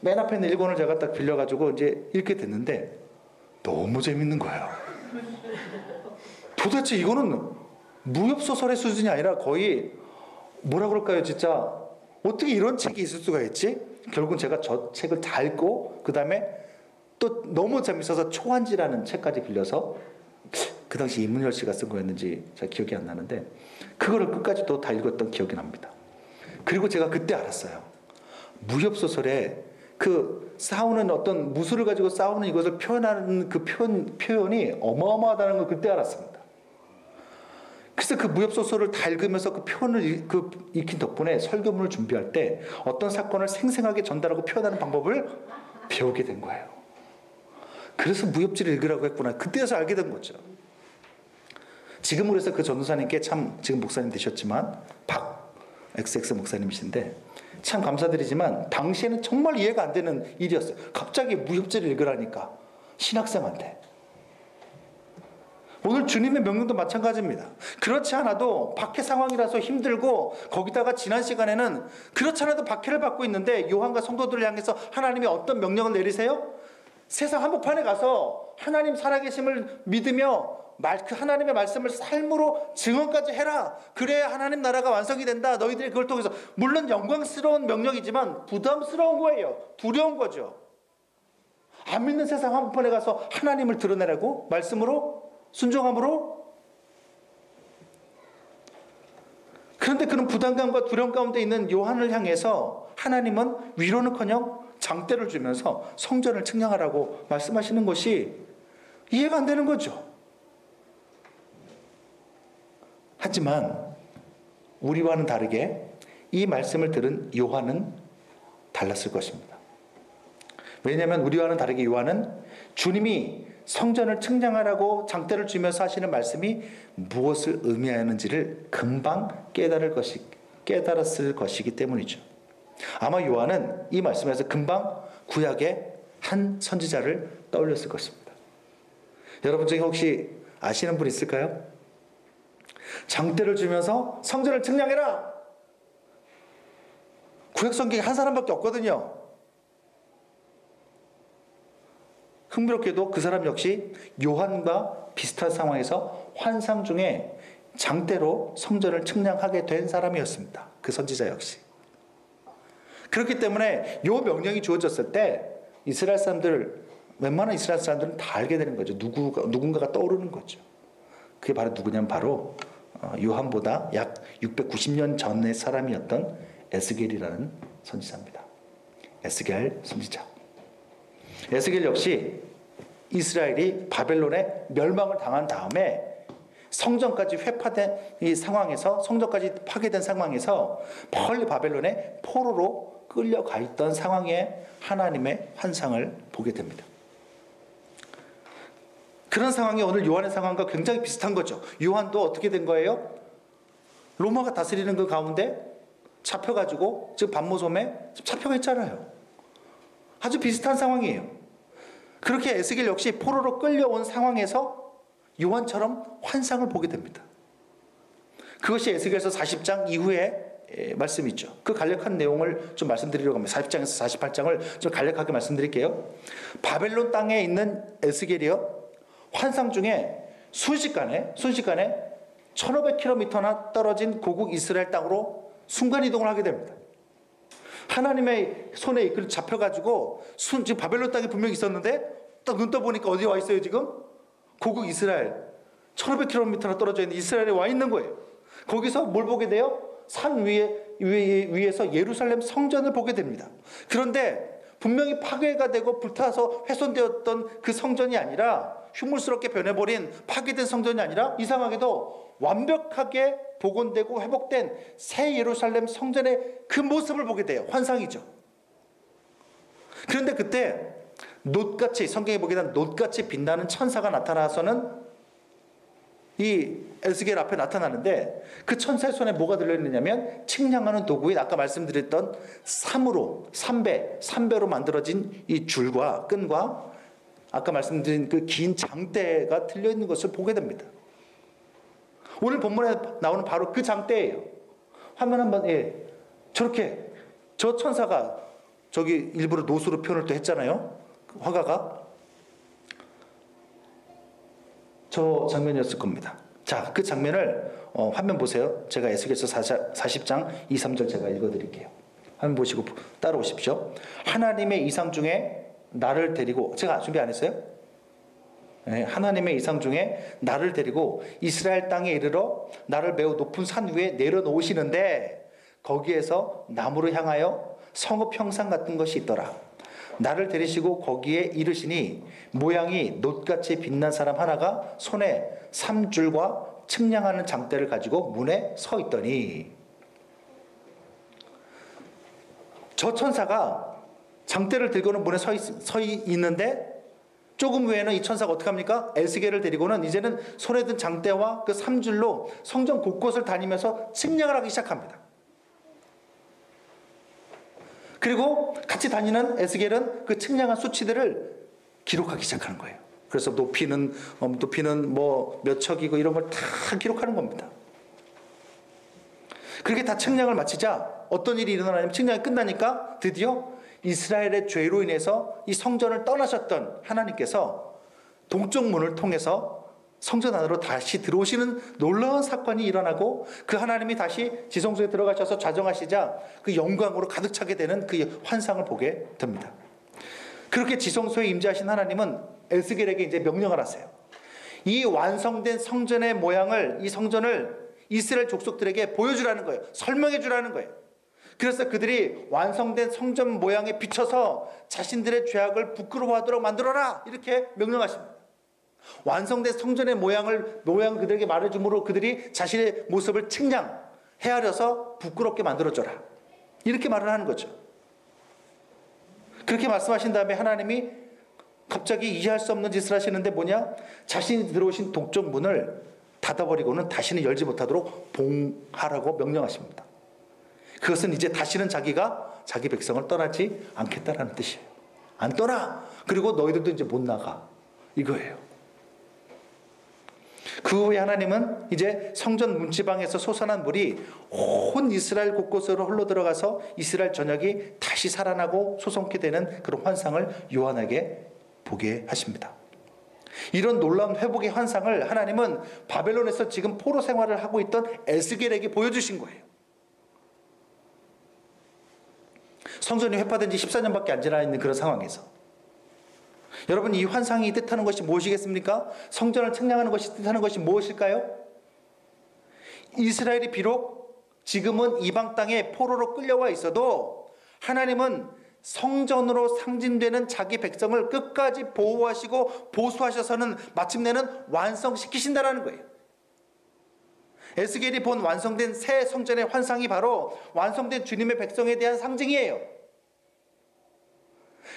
맨 앞에 있는 1권을 제가 딱 빌려가지고 이제 읽게 됐는데 너무 재밌는 거예요. 도대체 이거는 무협소설의 수준이 아니라 거의 뭐라 그럴까요, 진짜. 어떻게 이런 책이 있을 수가 있지? 결국은 제가 저 책을 다 읽고 그 다음에 또 너무 재밌어서 초한지라는 책까지 빌려서, 그 당시 이문열 씨가 쓴 거였는지 잘 기억이 안 나는데 그거를 끝까지 또 다 읽었던 기억이 납니다. 그리고 제가 그때 알았어요. 무협소설에 그 싸우는 어떤 무술을 가지고 싸우는 이것을 표현하는 그 표현이 어마어마하다는 걸 그때 알았습니다. 그래서 그 무협소설을 다 읽으면서 그 표현을 익힌 덕분에 설교문을 준비할 때 어떤 사건을 생생하게 전달하고 표현하는 방법을 배우게 된 거예요. 그래서 무협지를 읽으라고 했구나. 그때서 알게 된 거죠. 지금으로 해서 그 전도사님께 참, 지금 목사님 되셨지만 박 XX 목사님이신데 참 감사드리지만 당시에는 정말 이해가 안 되는 일이었어요. 갑자기 무협지를 읽으라니까 신학생한테. 오늘 오늘 주님의 명령도 마찬가지입니다. 그렇지 않아도 박해 상황이라서 힘들고 거기다가 지난 시간에는 그렇지 않아도 박해를 받고 있는데 요한과 성도들을 향해서 하나님이 어떤 명령을 내리세요? 세상 한복판에 가서 하나님 살아계심을 믿으며 그 하나님의 말씀을 삶으로 증언까지 해라. 그래야 하나님 나라가 완성이 된다. 너희들이 그걸 통해서. 물론 영광스러운 명령이지만 부담스러운 거예요. 두려운 거죠. 안 믿는 세상 한복판에 가서 하나님을 드러내라고? 말씀으로? 순종함으로? 그런데 그런 부담감과 두려움 가운데 있는 요한을 향해서 하나님은 위로는커녕 장대를 주면서 성전을 측량하라고 말씀하시는 것이 이해가 안 되는 거죠. 하지만 우리와는 다르게 이 말씀을 들은 요한은 달랐을 것입니다. 왜냐하면 우리와는 다르게 요한은 주님이 성전을 측량하라고 장대를 주면서 하시는 말씀이 무엇을 의미하는지를 금방 깨달았을 것이기 때문이죠. 아마 요한은 이 말씀에서 금방 구약의 한 선지자를 떠올렸을 것입니다. 여러분 중에 혹시 아시는 분 있을까요? 장대를 주면서 성전을 측량해라. 구약 성경에 한 사람밖에 없거든요. 흥미롭게도 그 사람 역시 요한과 비슷한 상황에서 환상 중에 장대로 성전을 측량하게 된 사람이었습니다. 그 선지자 역시. 그렇기 때문에 요 명령이 주어졌을 때 이스라엘 사람들, 웬만한 이스라엘 사람들은 다 알게 되는 거죠. 누군가가 떠오르는 거죠. 그게 바로 누구냐면 바로 요한보다 약 690년 전의 사람이었던 에스겔이라는 선지자입니다. 에스겔 선지자. 에스겔 역시 이스라엘이 바벨론에 멸망을 당한 다음에 성전까지 회파된 이 상황에서, 성전까지 파괴된 상황에서 멀리 바벨론에 포로로 끌려가 있던 상황에 하나님의 환상을 보게 됩니다. 그런 상황이 오늘 요한의 상황과 굉장히 비슷한 거죠. 요한도 어떻게 된 거예요? 로마가 다스리는 그 가운데 잡혀가지고 지금 반모섬에 잡혀가 있잖아요. 아주 비슷한 상황이에요. 그렇게 에스겔 역시 포로로 끌려온 상황에서 요한처럼 환상을 보게 됩니다. 그것이 에스겔서 40장 이후에 말씀이죠. 그 간략한 내용을 좀 말씀드리려고 합니다. 40장에서 48장을 좀 간략하게 말씀드릴게요. 바벨론 땅에 있는 에스겔이요, 환상 중에 순식간에 1500km나 떨어진 고국 이스라엘 땅으로 순간이동을 하게 됩니다. 하나님의 손에 이끌려 잡혀가지고 지금 바벨론 땅에 분명히 있었는데 딱 눈 떠보니까 어디에 와 있어요 지금? 고국 이스라엘. 1500km나 떨어져 있는 이스라엘에 와 있는 거예요. 거기서 뭘 보게 돼요? 산 위에서 예루살렘 성전을 보게 됩니다. 그런데 분명히 파괴가 되고 불타서 훼손되었던 그 성전이 아니라, 흉물스럽게 변해버린 파괴된 성전이 아니라 이상하게도 완벽하게 복원되고 회복된 새 예루살렘 성전의 그 모습을 보게 돼요. 환상이죠. 그런데 그때 놋같이, 성경에 보게 되면 놋같이 빛나는 천사가 나타나서는 이 에스겔 앞에 나타나는데, 그 천사의 손에 뭐가 들려있느냐면 측량하는 도구인 아까 말씀드렸던 3배로 만들어진 이 줄과 끈과 아까 말씀드린 그 긴 장대가 들려있는 것을 보게 됩니다. 오늘 본문에 나오는 바로 그 장대예요. 화면 한번, 저렇게 저 천사가 저기 일부러 노수로 표현을 또 했잖아요. 화가가 저 장면이었을 겁니다. 자, 그 장면을 화면 보세요. 제가 에스겔서 40장 2, 3절 제가 읽어드릴게요. 화면 보시고 따라오십시오. 하나님의 이상 중에 나를 데리고, 제가 준비 안 했어요? 네, 하나님의 이상 중에 나를 데리고 이스라엘 땅에 이르러 나를 매우 높은 산 위에 내려놓으시는데, 거기에서 나무를 향하여 성읍 형상 같은 것이 있더라. 나를 데리시고 거기에 이르시니 모양이 놋같이 빛난 사람 하나가 손에 3줄과 측량하는 장대를 가지고 문에 서 있더니, 저 천사가 장대를 들고는 문에 서 있는데 조금 후에는 이 천사가 어떻게 합니까? 에스겔을 데리고는 이제는 손에 든 장대와 그 3줄로 성전 곳곳을 다니면서 측량을 하기 시작합니다. 그리고 같이 다니는 에스겔은 그 측량한 수치들을 기록하기 시작하는 거예요. 그래서 높이는 뭐 몇 척이고 이런 걸 다 기록하는 겁니다. 그렇게 다 측량을 마치자 어떤 일이 일어나냐면 측량이 끝나니까 드디어 이스라엘의 죄로 인해서 이 성전을 떠나셨던 하나님께서 동쪽 문을 통해서 성전 안으로 다시 들어오시는 놀라운 사건이 일어나고 그 하나님이 다시 지성소에 들어가셔서 좌정하시자 그 영광으로 가득 차게 되는 그 환상을 보게 됩니다. 그렇게 지성소에 임재하신 하나님은 에스겔에게 이제 명령을 하세요. 이 완성된 성전의 모양을, 이 성전을 이스라엘 족속들에게 보여주라는 거예요. 설명해 주라는 거예요. 그래서 그들이 완성된 성전 모양에 비춰서 자신들의 죄악을 부끄러워하도록 만들어라, 이렇게 명령하십니다. 완성된 성전의 모양 그들에게 말해줌으로 그들이 자신의 모습을 측량, 헤아려서 부끄럽게 만들어줘라, 이렇게 말을 하는 거죠. 그렇게 말씀하신 다음에 하나님이 갑자기 이해할 수 없는 짓을 하시는데 뭐냐? 자신이 들어오신 동쪽 문을 닫아버리고는 다시는 열지 못하도록 봉하라고 명령하십니다. 그것은 이제 다시는 자기가 자기 백성을 떠나지 않겠다라는 뜻이에요. 안 떠나. 그리고 너희들도 이제 못 나가, 이거예요. 그 후에 하나님은 이제 성전 문지방에서 솟아난 물이 온 이스라엘 곳곳으로 흘러 들어가서 이스라엘 전역이 다시 살아나고 솟게 되는 그런 환상을 요한에게 보게 하십니다. 이런 놀라운 회복의 환상을 하나님은 바벨론에서 지금 포로 생활을 하고 있던 에스겔에게 보여주신 거예요. 성전이 회파된 지 14년밖에 안 지나 있는 그런 상황에서 여러분, 이 환상이 뜻하는 것이 무엇이겠습니까? 성전을 측량하는 것이 뜻하는 것이 무엇일까요? 이스라엘이 비록 지금은 이방 땅에 포로로 끌려와 있어도 하나님은 성전으로 상징되는 자기 백성을 끝까지 보호하시고 보수하셔서는 마침내는 완성시키신다라는 거예요. 에스겔이 본 완성된 새 성전의 환상이 바로 완성된 주님의 백성에 대한 상징이에요.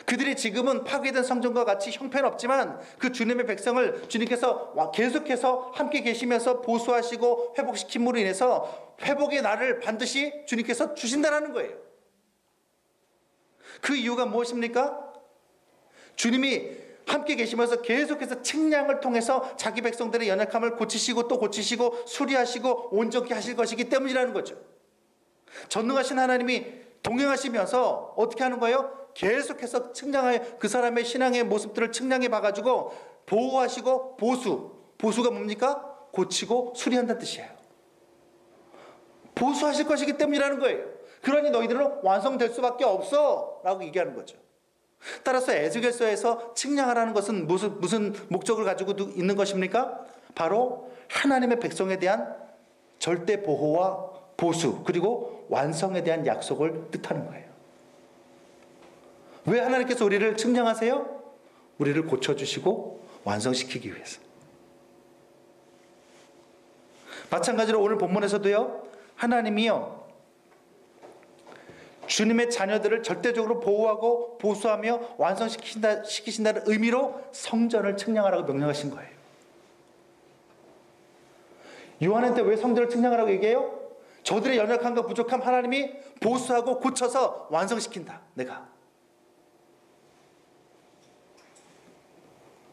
그들이 지금은 파괴된 성전과 같이 형편없지만 그 주님의 백성을 주님께서 계속해서 함께 계시면서 보수하시고 회복시킴으로 인해서 회복의 날을 반드시 주님께서 주신다는 거예요. 그 이유가 무엇입니까? 주님이 함께 계시면서 계속해서 측량을 통해서 자기 백성들의 연약함을 고치시고 또 고치시고 수리하시고 온전케 하실 것이기 때문이라는 거죠. 전능하신 하나님이 동행하시면서 어떻게 하는 거예요? 계속해서 측량하여 그 사람의 신앙의 모습들을 측량해 봐가지고 보호하시고 보수가 뭡니까? 고치고 수리한다는 뜻이에요. 보수하실 것이기 때문이라는 거예요. 그러니 너희들은 완성될 수밖에 없어 라고 얘기하는 거죠. 따라서 에스겔서에서 측량하라는 것은 무슨 목적을 가지고 있는 것입니까? 바로 하나님의 백성에 대한 절대 보호와 보수, 그리고 완성에 대한 약속을 뜻하는 거예요. 왜 하나님께서 우리를 측량하세요? 우리를 고쳐주시고 완성시키기 위해서. 마찬가지로 오늘 본문에서도요, 하나님이요, 주님의 자녀들을 절대적으로 보호하고 보수하며 완성시키신다는 의미로 성전을 측량하라고 명령하신 거예요. 요한한테 왜 성전을 측량하라고 얘기해요? 저들의 연약함과 부족함 하나님이 보수하고 고쳐서 완성시킨다. 내가.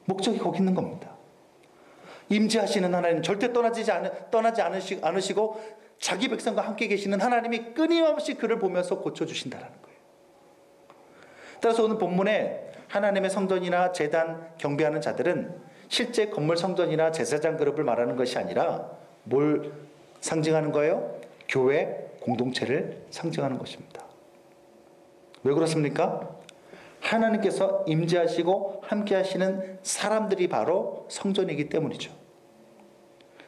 목적이 거기 있는 겁니다. 임재하시는 하나님, 절대 떠나지 않으시고 자기 백성과 함께 계시는 하나님이 끊임없이 그를 보면서 고쳐주신다는 거예요. 따라서 오늘 본문에 하나님의 성전이나 제단 경배하는 자들은 실제 건물 성전이나 제사장 그룹을 말하는 것이 아니라 뭘 상징하는 거예요? 교회 공동체를 상징하는 것입니다. 왜 그렇습니까? 하나님께서 임재하시고 함께 하시는 사람들이 바로 성전이기 때문이죠.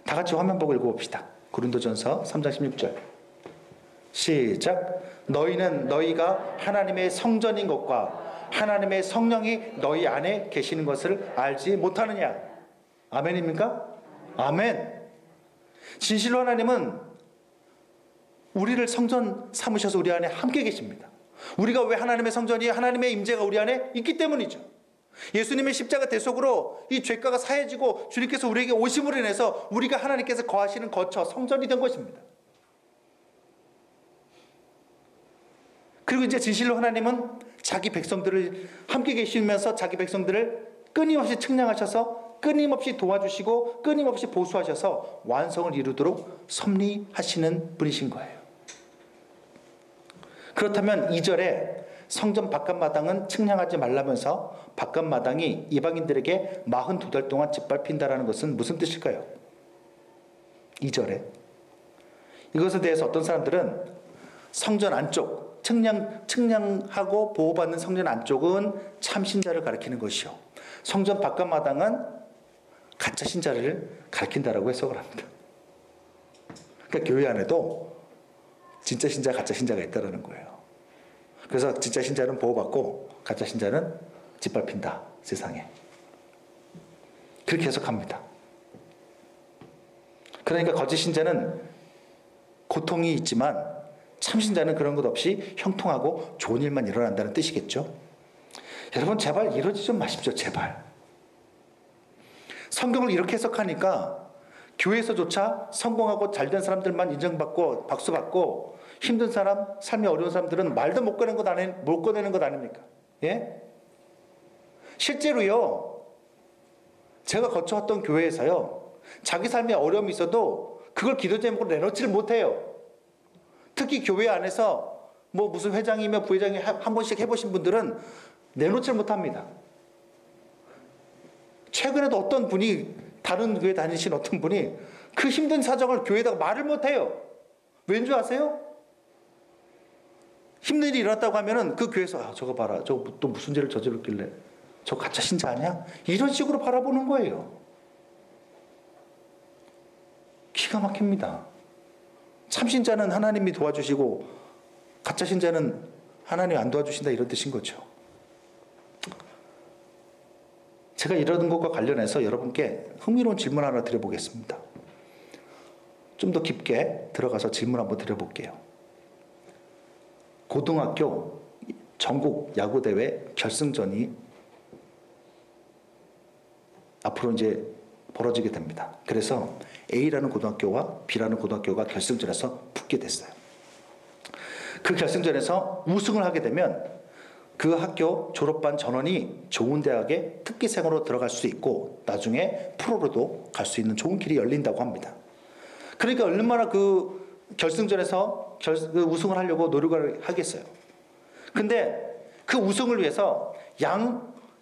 다 같이 화면 보고 읽어봅시다. 고린도전서 3장 16절 시작. 너희는 너희가 하나님의 성전인 것과 하나님의 성령이 너희 안에 계시는 것을 알지 못하느냐. 아멘입니까? 아멘. 진실로 하나님은 우리를 성전 삼으셔서 우리 안에 함께 계십니다. 우리가 왜 하나님의 성전이, 하나님의 임재가 우리 안에 있기 때문이죠. 예수님의 십자가 대속으로 이 죄가가 사해지고 주님께서 우리에게 오심으로 인해서 우리가 하나님께서 거하시는 거처 성전이 된 것입니다. 그리고 이제 진실로 하나님은 자기 백성들을 함께 계시면서 자기 백성들을 끊임없이 측량하셔서 끊임없이 도와주시고 끊임없이 보수하셔서 완성을 이루도록 섭리하시는 분이신 거예요. 그렇다면 2절에 성전 바깥마당은 측량하지 말라면서 바깥마당이 이방인들에게 42달 동안 짓밟힌다라는 것은 무슨 뜻일까요? 2절에 이것에 대해서 어떤 사람들은 성전 안쪽 측량하고 보호받는 성전 안쪽은 참신자를 가리키는 것이요, 성전 바깥마당은 가짜 신자를 가리킨다라고 해석을 합니다. 그러니까 교회 안에도 진짜 신자, 가짜 신자가 있다는 거예요. 그래서 진짜 신자는 보호받고 가짜 신자는 짓밟힌다, 세상에. 그렇게 해석합니다. 그러니까 거짓 신자는 고통이 있지만 참신자는 그런 것 없이 형통하고 좋은 일만 일어난다는 뜻이겠죠. 여러분 제발 이러지 좀 마십시오. 제발. 성경을 이렇게 해석하니까 교회에서조차 성공하고 잘된 사람들만 인정받고 박수받고 힘든 사람, 삶이 어려운 사람들은 말도 못 꺼내는 것 아닙니까? 예? 실제로요, 제가 거쳐왔던 교회에서요, 자기 삶에 어려움이 있어도 그걸 기도 제목으로 내놓지를 못해요. 특히 교회 안에서 뭐 무슨 회장이며 부회장이 한 번씩 해보신 분들은 내놓지를 못합니다. 최근에도 어떤 분이, 다른 교회 다니신 어떤 분이 그 힘든 사정을 교회에다가 말을 못해요. 왠 줄 아세요? 힘든 일이 일어났다고 하면은 그 교회에서 저거 봐라, 저거 또 무슨 죄를 저질렀길래 저 가짜 신자 아니야? 이런 식으로 바라보는 거예요. 기가 막힙니다. 참신자는 하나님이 도와주시고 가짜 신자는 하나님이 안 도와주신다, 이런 뜻인 거죠. 제가 이런 것과 관련해서 여러분께 흥미로운 질문 하나 드려보겠습니다. 좀 더 깊게 들어가서 질문 한번 드려볼게요. 고등학교 전국 야구대회 결승전이 앞으로 이제 벌어지게 됩니다. 그래서 A라는 고등학교와 B라는 고등학교가 결승전에서 붙게 됐어요. 그 결승전에서 우승을 하게 되면 그 학교 졸업반 전원이 좋은 대학에 특기생으로 들어갈 수 있고 나중에 프로로도 갈 수 있는 좋은 길이 열린다고 합니다. 그러니까 얼마나 그 결승전에서 우승을 하려고 노력을 하겠어요. 근데 그 우승을 위해서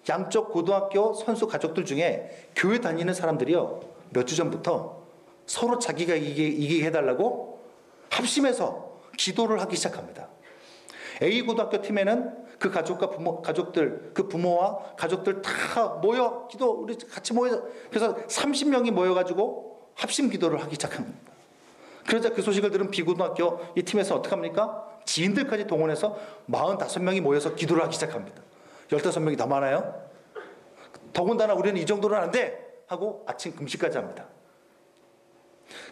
양쪽 고등학교 선수 가족들 중에 교회 다니는 사람들이요, 몇 주 전부터 서로 자기가 이기게 해달라고 합심해서 기도를 하기 시작합니다. A 고등학교 팀에는 그 가족과 가족들, 그 부모와 가족들 다 모여 우리 같이 모여, 그래서 30명이 모여가지고 합심 기도를 하기 시작합니다. 그러자 그 소식을 들은 B 고등학교 이 팀에서 어떻게 합니까? 지인들까지 동원해서 45명이 모여서 기도를 하기 시작합니다. 15명이 더 많아요. 더군다나 우리는 이 정도는 안 돼! 하고 아침 금식까지 합니다.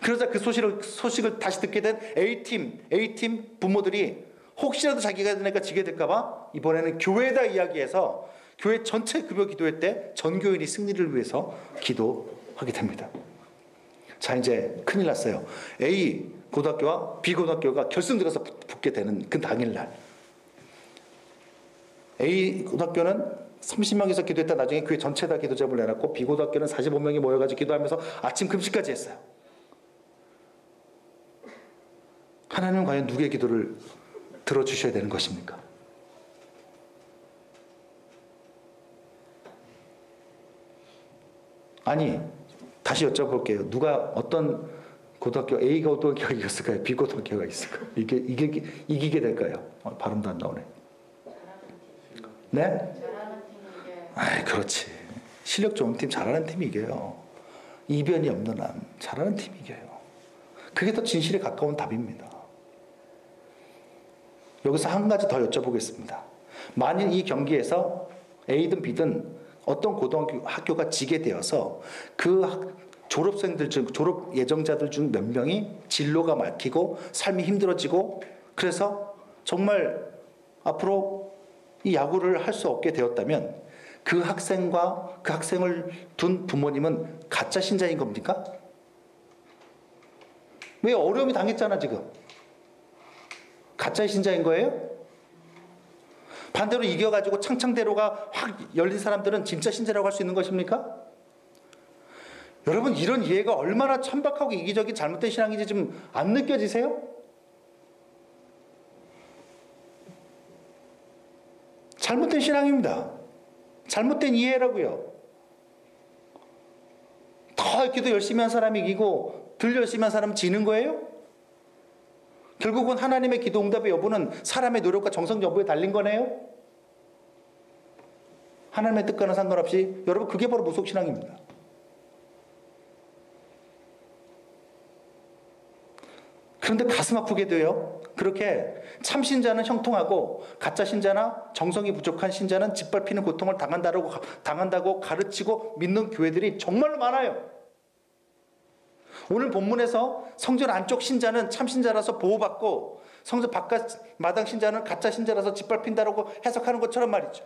그러자 그 소식을 다시 듣게 된 A팀 부모들이 혹시라도 자기가 되니까 지게 될까봐 이번에는 교회에다 이야기해서 교회 전체 급여 기도회 때 전교인이 승리를 위해서 기도하게 됩니다. 자, 이제 큰일 났어요. A 고등학교와 B 고등학교가 결승전에서 붙게 되는 그 당일날, A 고등학교는 30명에서 기도했다 나중에 교회 전체에다 기도 제목을 내놨고, B 고등학교는 45명이 모여가지고 기도하면서 아침 금식까지 했어요. 하나님은 과연 누구의 기도를 들어주셔야 되는 것입니까? 아니, 다시 여쭤볼게요. 누가 어떤 고등학교, A 고등학교가 이겼을까요? B 고등학교가 있을까요? 이기게 될까요? 발음도 안 나오네. 네? 아이, 그렇지. 실력 좋은 팀, 잘하는 팀이 이겨요. 이변이 없는 한 잘하는 팀이 이겨요. 그게 더 진실에 가까운 답입니다. 여기서 한 가지 더 여쭤보겠습니다. 만일 이 경기에서 A든 B든 어떤 고등학교가 지게 되어서 그 졸업생들 중, 졸업 예정자들 중 몇 명이 진로가 막히고 삶이 힘들어지고 그래서 정말 앞으로 이 야구를 할 수 없게 되었다면 그 학생과 그 학생을 둔 부모님은 가짜 신자인 겁니까? 왜? 어려움이 당했잖아 지금. 가짜 신자인 거예요? 반대로 이겨가지고 창창대로가 확 열린 사람들은 진짜 신자라고 할 수 있는 것입니까? 여러분, 이런 이해가 얼마나 천박하고 이기적인 잘못된 신앙인지 좀 안 느껴지세요? 잘못된 신앙입니다. 잘못된 이해라고요. 더 기도 열심히 한 사람이 이기고 덜 열심히 한 사람은 지는 거예요? 결국은 하나님의 기도 응답의 여부는 사람의 노력과 정성 여부에 달린 거네요? 하나님의 뜻과는 상관없이, 여러분, 그게 바로 무속신앙입니다. 그런데 가슴 아프게도요, 그렇게 참신자는 형통하고 가짜 신자나 정성이 부족한 신자는 짓밟히는 고통을 당한다고 가르치고 믿는 교회들이 정말로 많아요. 오늘 본문에서 성전 안쪽 신자는 참신자라서 보호받고 성전 바깥 마당 신자는 가짜 신자라서 짓밟힌다고 해석하는 것처럼 말이죠.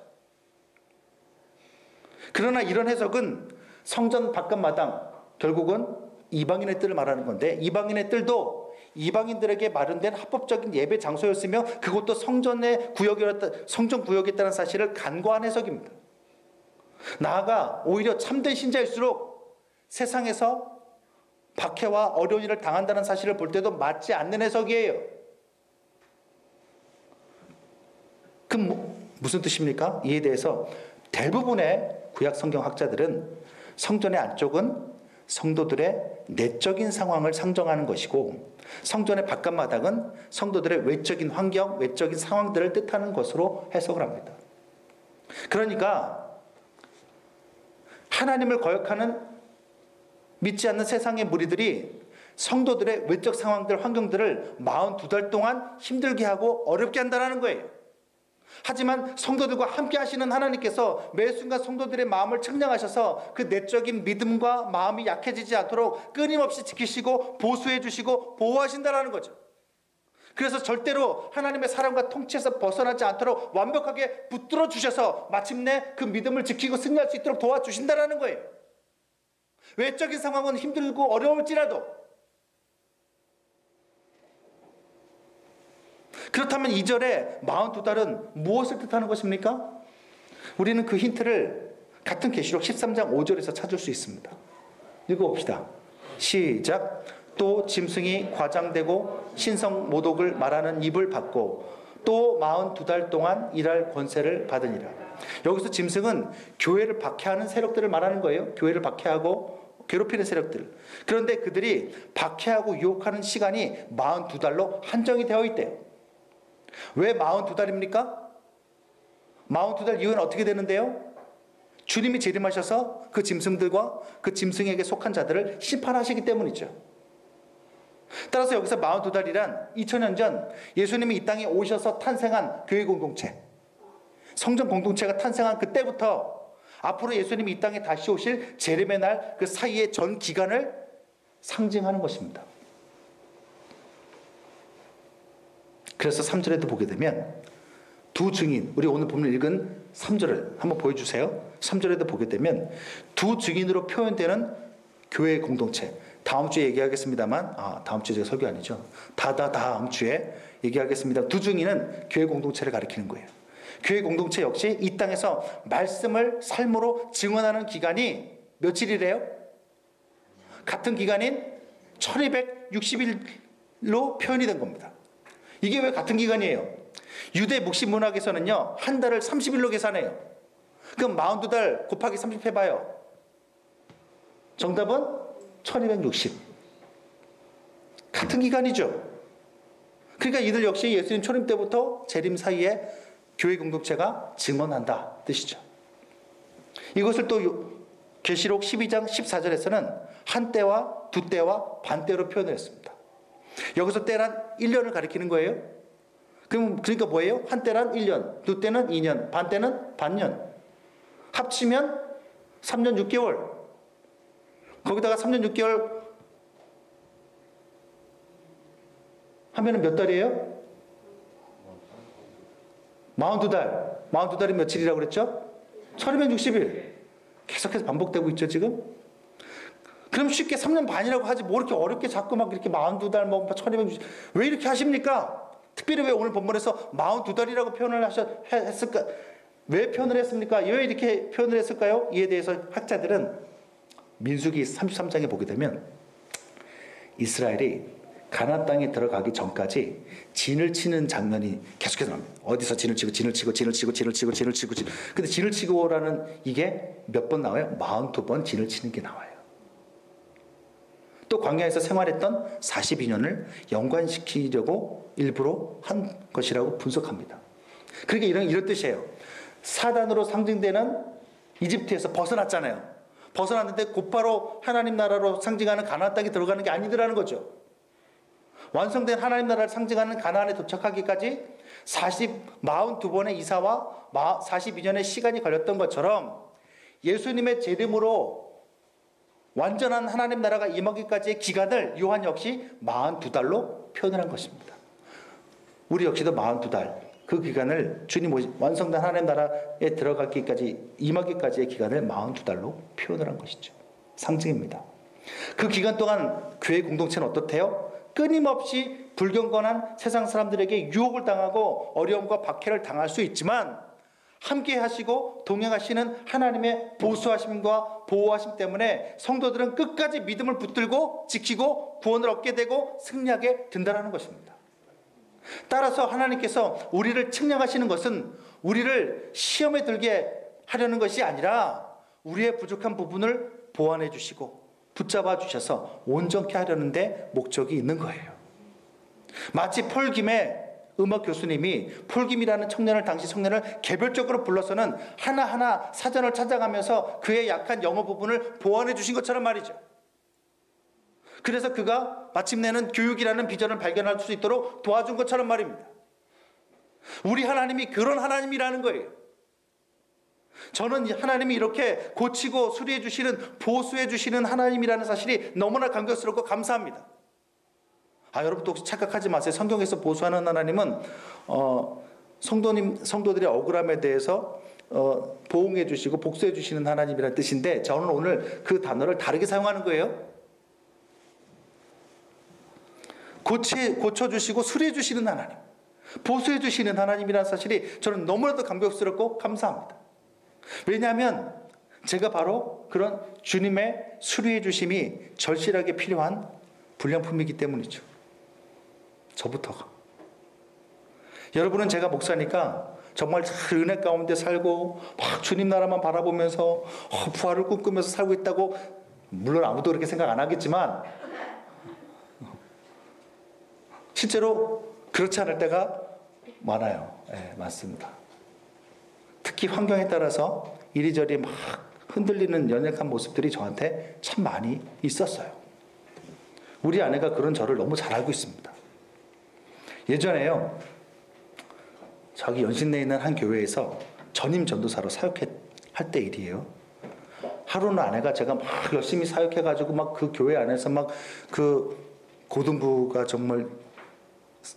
그러나 이런 해석은 성전 바깥 마당, 결국은 이방인의 뜰을 말하는 건데, 이방인의 뜰도 이방인들에게 마련된 합법적인 예배 장소였으며 그것도 성전 구역이었다는 사실을 간과한 해석입니다. 나아가 오히려 참된 신자일수록 세상에서 박해와 어려운 일을 당한다는 사실을 볼 때도 맞지 않는 해석이에요. 그럼 무슨 뜻입니까? 이에 대해서 대부분의 구약 성경 학자들은 성전의 안쪽은 성도들의 내적인 상황을 상정하는 것이고 성전의 바깥마당은 성도들의 외적인 환경, 외적인 상황들을 뜻하는 것으로 해석을 합니다. 그러니까 하나님을 거역하는 믿지 않는 세상의 무리들이 성도들의 외적 상황들, 환경들을 42달 동안 힘들게 하고 어렵게 한다는 거예요. 하지만 성도들과 함께 하시는 하나님께서 매 순간 성도들의 마음을 측량하셔서 그 내적인 믿음과 마음이 약해지지 않도록 끊임없이 지키시고 보수해 주시고 보호하신다는 거죠. 그래서 절대로 하나님의 사랑과 통치에서 벗어나지 않도록 완벽하게 붙들어 주셔서 마침내 그 믿음을 지키고 승리할 수 있도록 도와주신다는 거예요. 외적인 상황은 힘들고 어려울지라도. 그렇다면 2절에 42달은 무엇을 뜻하는 것입니까? 우리는 그 힌트를 같은 계시록 13장 5절에서 찾을 수 있습니다. 읽어봅시다. 시작. 또 짐승이 과장되고 신성 모독을 말하는 입을 받고 또 42달 동안 일할 권세를 받으니라. 여기서 짐승은 교회를 박해하는 세력들을 말하는 거예요. 교회를 박해하고 괴롭히는 세력들. 그런데 그들이 박해하고 유혹하는 시간이 42달로 한정이 되어 있대요. 왜 42달입니까? 42달 이후에는 어떻게 되는데요? 주님이 재림하셔서 그 짐승들과 그 짐승에게 속한 자들을 심판하시기 때문이죠. 따라서 여기서 42달이란 2000년 전 예수님이 이 땅에 오셔서 탄생한 교회 공동체, 성전 공동체가 탄생한 그때부터 앞으로 예수님이 이 땅에 다시 오실 재림의 날 그 사이의 전 기간을 상징하는 것입니다. 그래서 3절에도 보게 되면 두 증인, 우리 오늘 본문 읽은 3절을 한번 보여주세요. 3절에도 보게 되면 두 증인으로 표현되는 교회 공동체, 다음 주에 얘기하겠습니다만, 다음 주에 제가 설교 아니죠. 다음 주에 얘기하겠습니다. 두 증인은 교회 공동체를 가리키는 거예요. 교회 공동체 역시 이 땅에서 말씀을 삶으로 증언하는 기간이 며칠이래요? 같은 기간인 1260일로 표현이 된 겁니다. 이게 왜 같은 기간이에요? 유대 묵시 문학에서는요, 한 달을 30일로 계산해요. 그럼 42달 곱하기 30 해봐요. 정답은 1260. 같은 기간이죠. 그러니까 이들 역시 예수님 초림 때부터 재림 사이에 교회 공동체가 증언한다 뜻이죠. 이것을 또 계시록 12장 14절에서는 한 때와 두 때와 반 때로 표현을 했습니다. 여기서 때란 1년을 가리키는 거예요. 그러니까 뭐예요? 한 때란 1년, 두 때는 2년, 반 때는 반년. 합치면 3년 6개월. 거기다가 3년 6개월 하면은 몇 달이에요? 42달. 42달이 며칠이라고 그랬죠? 1260일. 계속해서 반복되고 있죠, 지금? 그럼 쉽게 3년 반이라고 하지, 뭐 이렇게 어렵게 자꾸 막 이렇게 42달, 1260. 왜 이렇게 하십니까? 특별히 왜 오늘 본문에서 42달이라고 표현을 했을까? 왜 표현을 했습니까? 왜 이렇게 표현을 했을까요? 이에 대해서 학자들은 민수기 33장에 보게 되면 이스라엘이 가나안 땅에 들어가기 전까지 진을 치는 장면이 계속해서 나옵니다. 어디서 진을 치고 근데 진을 치고라는 이게 몇 번 나와요? 42번 진을 치는 게 나와요. 또 광야에서 생활했던 42년을 연관시키려고 일부러 한 것이라고 분석합니다. 그러니까 이런 뜻이에요. 사단으로 상징되는 이집트에서 벗어났잖아요. 벗어났는데 곧바로 하나님 나라로 상징하는 가나안 땅에 들어가는 게 아니더라는 거죠. 완성된 하나님 나라를 상징하는 가나안에 도착하기까지 42번의 이사와 42년의 시간이 걸렸던 것처럼 예수님의 재림으로 완전한 하나님 나라가 임하기까지의 기간을 요한 역시 42달로 표현을 한 것입니다. 우리 역시도 42달, 그 기간을 주님 완성된 하나님 나라에 들어가기까지 임하기까지의 기간을 42달로 표현을 한 것이죠. 상징입니다. 그 기간 동안 교회 공동체는 어떻대요? 끊임없이 불경건한 세상 사람들에게 유혹을 당하고 어려움과 박해를 당할 수 있지만 함께 하시고 동행하시는 하나님의 보수하심과 보호하심 때문에 성도들은 끝까지 믿음을 붙들고 지키고 구원을 얻게 되고 승리하게 된다는 것입니다. 따라서 하나님께서 우리를 측량하시는 것은 우리를 시험에 들게 하려는 것이 아니라 우리의 부족한 부분을 보완해 주시고 붙잡아 주셔서 온전케 하려는 데 목적이 있는 거예요. 마치 폴김의 음악 교수님이 폴김이라는 당시 청년을 개별적으로 불러서는 하나하나 사전을 찾아가면서 그의 약한 영어 부분을 보완해 주신 것처럼 말이죠. 그래서 그가 마침내는 교육이라는 비전을 발견할 수 있도록 도와준 것처럼 말입니다. 우리 하나님이 그런 하나님이라는 거예요. 저는 하나님이 이렇게 고치고 수리해 주시는, 보수해 주시는 하나님이라는 사실이 너무나 감격스럽고 감사합니다. 여러분도 혹시 착각하지 마세요. 성경에서 보수하는 하나님은 성도들의 억울함에 대해서 보응해 주시고 복수해 주시는 하나님이라는 뜻인데, 저는 오늘 그 단어를 다르게 사용하는 거예요. 고쳐주시고 수리해 주시는 하나님, 보수해 주시는 하나님이라는 사실이 저는 너무나도 감격스럽고 감사합니다. 왜냐하면 제가 바로 그런 주님의 수리해 주심이 절실하게 필요한 불량품이기 때문이죠. 저부터가. 여러분은 제가 목사니까 정말 은혜 가운데 살고 막 주님 나라만 바라보면서 부활을 꿈꾸면서 살고 있다고, 물론 아무도 그렇게 생각 안 하겠지만 실제로 그렇지 않을 때가 많아요. 네, 맞습니다. 특히 환경에 따라서 이리저리 막 흔들리는 연약한 모습들이 저한테 참 많이 있었어요. 우리 아내가 그런 저를 너무 잘 알고 있습니다. 예전에요, 저기 연신내에 있는 한 교회에서 전임 전도사로 사역할 때 일이에요. 하루는 아내가 제가 막 열심히 사역해가지고 막 그 교회 안에서 막 그 고등부가 정말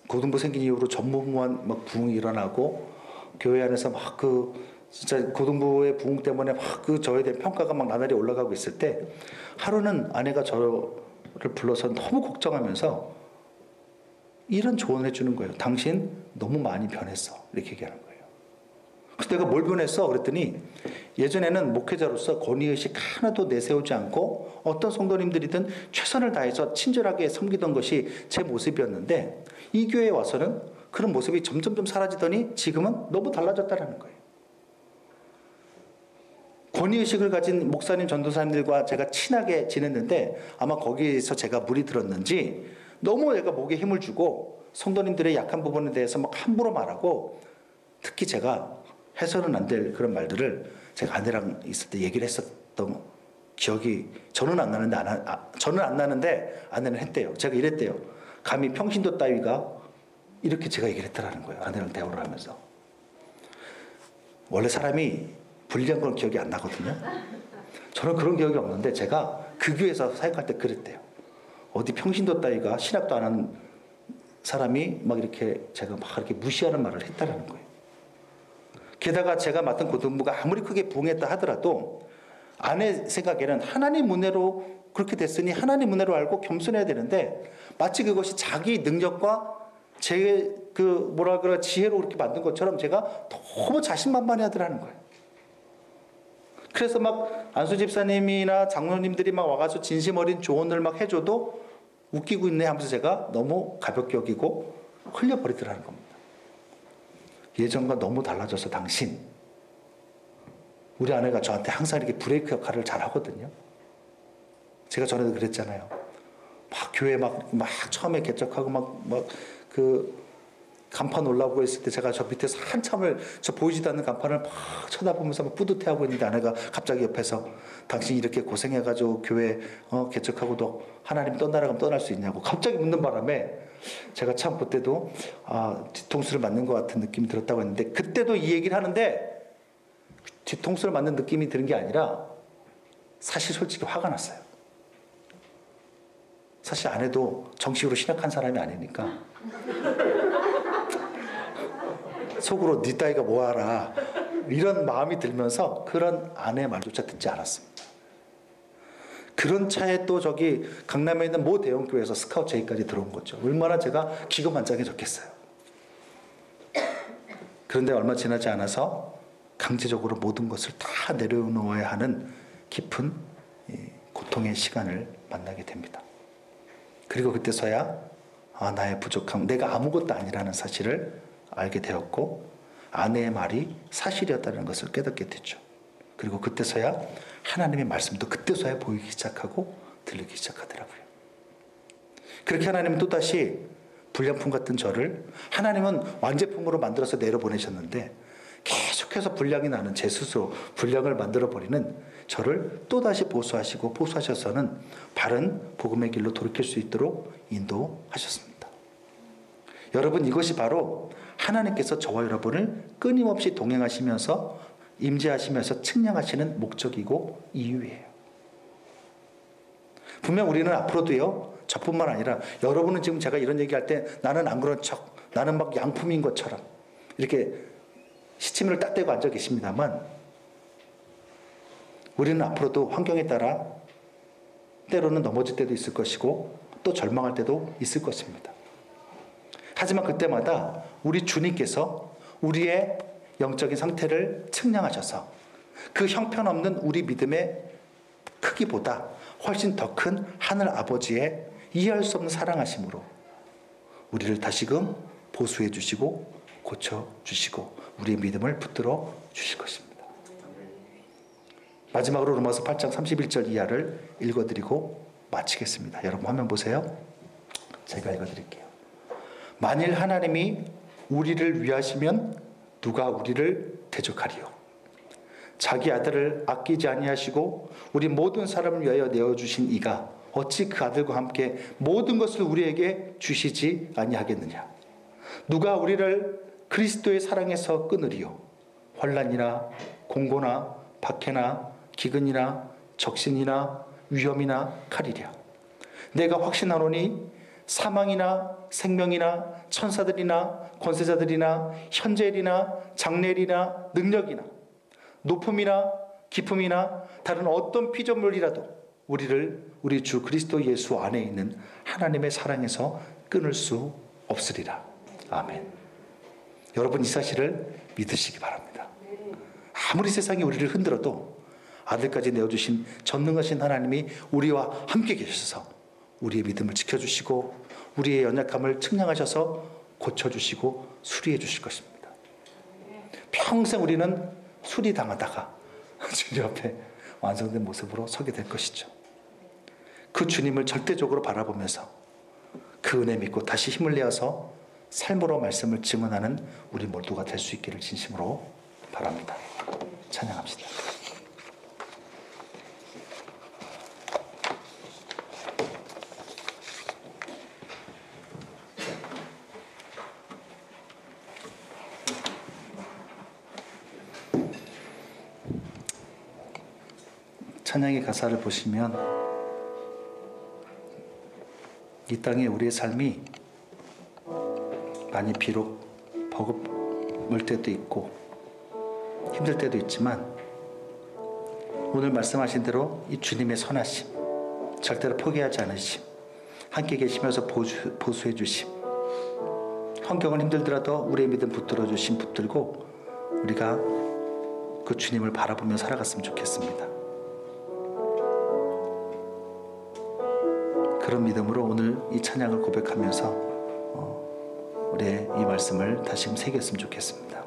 고등부 생긴 이후로 전무후무한 막 부흥이 일어나고 교회 안에서 막 진짜 고등부의 부흥 때문에 막 저에 대한 평가가 막 나날이 올라가고 있을 때 하루는 아내가 저를 불러서 너무 걱정하면서 이런 조언을 해주는 거예요. 당신 너무 많이 변했어. 이렇게 얘기하는 거예요. 그래서 내가 뭘 변했어? 그랬더니 예전에는 목회자로서 권위의식 하나도 내세우지 않고 어떤 성도님들이든 최선을 다해서 친절하게 섬기던 것이 제 모습이었는데 이 교회에 와서는 그런 모습이 점점 사라지더니 지금은 너무 달라졌다는 거예요. 권위의식을 가진 목사님, 전도사님들과 제가 친하게 지냈는데 아마 거기에서 제가 물이 들었는지 너무 내가 목에 힘을 주고 성도님들의 약한 부분에 대해서 막 함부로 말하고, 특히 제가 해서는 안 될 그런 말들을 제가 아내랑 있을 때 얘기를 했었던 기억이 저는 안 나는데 아내는 했대요. 제가 이랬대요. 감히 평신도 따위가, 이렇게 제가 얘기를 했더라는 거예요. 아내랑 대화를 하면서. 원래 사람이 불리한 건 기억이 안 나거든요. 저는 그런 기억이 없는데 제가 그 교회에서 사역할 때 그랬대요. 어디 평신도 따위가 신학도 안 하는 사람이 막 이렇게 제가 막 이렇게 무시하는 말을 했다라는 거예요. 게다가 제가 맡은 고등부가 아무리 크게 부흥했다 하더라도 아내 생각에는 하나님 은혜로 그렇게 됐으니 하나님 은혜로 알고 겸손해야 되는데 마치 그것이 자기 능력과 지혜로 그렇게 만든 것처럼 제가 너무 자신만만해하더라는 거예요. 그래서 막 안수 집사님이나 장로님들이 막 와가지고 진심 어린 조언을 막 해줘도 웃기고 있네 하면서 제가 너무 가볍게 여기고 흘려버리더라는 겁니다. 예전과 너무 달라져서 당신, 우리 아내가 저한테 항상 이렇게 브레이크 역할을 잘 하거든요. 제가 전에도 그랬잖아요. 막 교회 막 처음에 개척하고 그 간판 올라오고 있을 때 제가 저 밑에서 한참을 저 보이지도 않는 간판을 막 쳐다보면서 막 뿌듯해하고 있는데 아내가 갑자기 옆에서 당신이 이렇게 고생해가지고 교회 개척하고도 하나님 떠나라면 떠날 수 있냐고 갑자기 묻는 바람에 제가 참 그때도 뒤통수를 맞는 것 같은 느낌이 들었다고 했는데, 그때도 이 얘기를 하는데 뒤통수를 맞는 느낌이 드는 게 아니라 사실 솔직히 화가 났어요. 사실 아내도 정식으로 신학한 사람이 아니니까 속으로 네 따위가 뭐하라 이런 마음이 들면서 그런 아내의 말조차 듣지 않았습니다. 그런 차에 또 저기 강남에 있는 모 대형교회에서 스카우트 제의까지 들어온 거죠. 얼마나 제가 기고만장해졌겠어요. 그런데 얼마 지나지 않아서 강제적으로 모든 것을 다 내려놓아야 하는 깊은 고통의 시간을 만나게 됩니다. 그리고 그때서야 나의 부족함, 내가 아무것도 아니라는 사실을 알게 되었고 아내의 말이 사실이었다는 것을 깨닫게 됐죠. 그리고 그때서야 하나님의 말씀도 그때서야 보이기 시작하고 들리기 시작하더라고요. 그렇게 하나님은 또다시 불량품 같은 저를, 하나님은 완제품으로 만들어서 내려보내셨는데 계속해서 불량이 나는 제 스스로 불량을 만들어버리는 저를 또다시 보수하셔서는 바른 복음의 길로 돌이킬 수 있도록 인도하셨습니다. 여러분, 이것이 바로 하나님께서 저와 여러분을 끊임없이 동행하시면서 임재하시면서 측량하시는 목적이고 이유예요. 분명 우리는 앞으로도요, 저뿐만 아니라 여러분은 지금 제가 이런 얘기할 때 나는 안 그런 척, 나는 막 양품인 것처럼 이렇게 시치미를 딱 대고 앉아 계십니다만, 우리는 앞으로도 환경에 따라 때로는 넘어질 때도 있을 것이고 또 절망할 때도 있을 것입니다. 하지만 그때마다 우리 주님께서 우리의 영적인 상태를 측량하셔서 그 형편없는 우리 믿음의 크기보다 훨씬 더 큰 하늘 아버지의 이해할 수 없는 사랑하심으로 우리를 다시금 보수해 주시고 고쳐 주시고 우리의 믿음을 붙들어 주실 것입니다. 마지막으로 로마서 8장 31절 이하를 읽어드리고 마치겠습니다. 여러분 화면 보세요. 제가 읽어드릴게요. 만일 하나님이 우리를 위하시면 누가 우리를 대적하리요? 자기 아들을 아끼지 아니하시고 우리 모든 사람을 위하여 내어주신 이가 어찌 그 아들과 함께 모든 것을 우리에게 주시지 아니하겠느냐? 누가 우리를 그리스도의 사랑에서 끊으리요? 환난이나 공고나 박해나 기근이나 적신이나 위험이나 칼이랴. 내가 확신하노니 사망이나 생명이나 천사들이나 권세자들이나 현재일이나 장래일이나 능력이나 높음이나 깊음이나 다른 어떤 피조물이라도 우리를 우리 주 그리스도 예수 안에 있는 하나님의 사랑에서 끊을 수 없으리라. 아멘. 여러분, 이 사실을 믿으시기 바랍니다. 아무리 세상이 우리를 흔들어도 아들까지 내어주신 전능하신 하나님이 우리와 함께 계셔서 우리의 믿음을 지켜주시고 우리의 연약함을 측량하셔서 고쳐주시고 수리해 주실 것입니다. 평생 우리는 수리당하다가 주님 앞에 완성된 모습으로 서게 될 것이죠. 그 주님을 절대적으로 바라보면서 그 은혜 믿고 다시 힘을 내어서 삶으로 말씀을 증언하는 우리 모두가 될 수 있기를 진심으로 바랍니다. 찬양합시다. 찬양의 가사를 보시면 이 땅에 우리의 삶이 많이 비록 버겁을 때도 있고 힘들 때도 있지만 오늘 말씀하신 대로 이 주님의 선하심, 절대로 포기하지 않으심, 함께 계시면서 보수해 주심, 환경은 힘들더라도 우리의 믿음 붙들어 주신 붙들고 우리가 그 주님을 바라보며 살아갔으면 좋겠습니다. 그런 믿음으로 오늘 이 찬양을 고백하면서 우리의 이 말씀을 다시 새겼으면 좋겠습니다.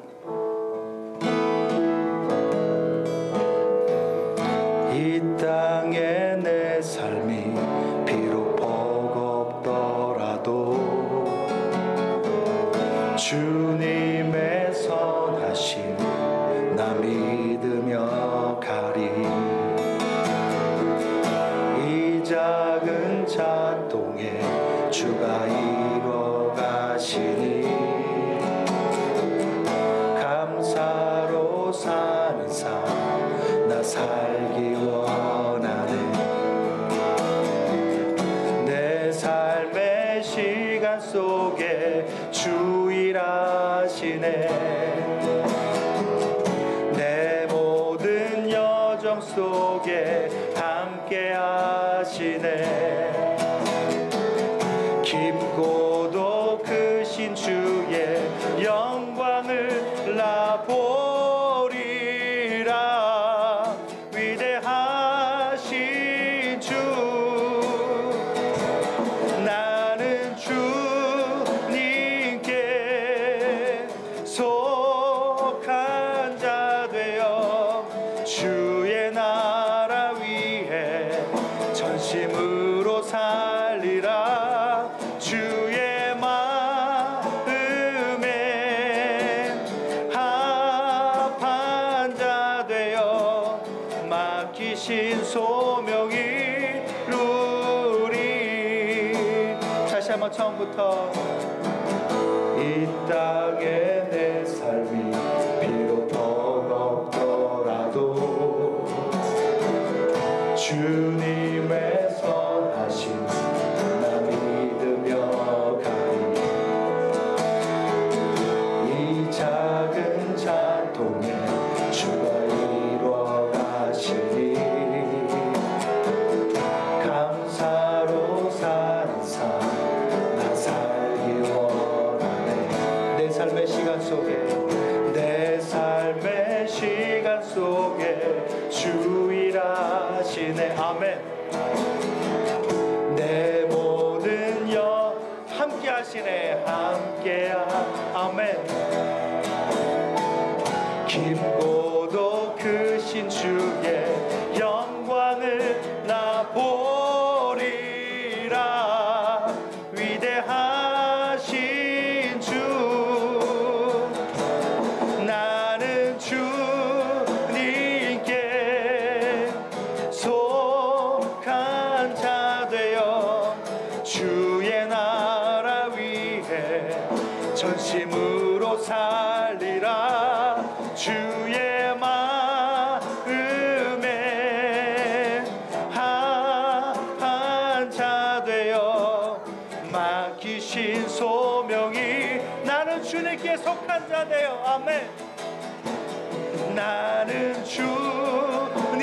이 땅에 내 삶이 비록 버겁더라도 주님의 선하심 나 믿으며 가리. 이 작은 자동에 주가 이뤄 가시니 감사로 사는 삶 나 살기 원하네. 내 삶의 시간 속에 주 일하시네. 내 모든 여정 속에 함께 하시네. 깊고도 크신 주의 영광을 나 보리라. 위대하신 주 나는 주님께 속한 자 되어 주의 나라 위해 전심으로 살리라. 주의 마음에 합한 자 되어 맡기신 소명이 이루리. 다시 한번 처음부터. 이 땅에 내 삶이 비록 버겁더라도 주님의 선하심 나 믿으며 가리. 이 작은 자통에 주가 이루어 가시니 감사로 사는 삶 나 살기 원하네. 내 삶의 시간 속에 내 삶의 시간 속에 주 일하시네. 아멘. 내 모든 함께 하시네. 함께 아멘. 깊고도 크신 주의 영광을 나 보리라. 위대하신 주 나는 주님께 속한 자 되어 주의 나라 위해 전심으로 살리라. 주의 마음에 합한 자 되어 맡기신 소명이 나는 주님께 속한 자 되어 아멘. 나는 주님께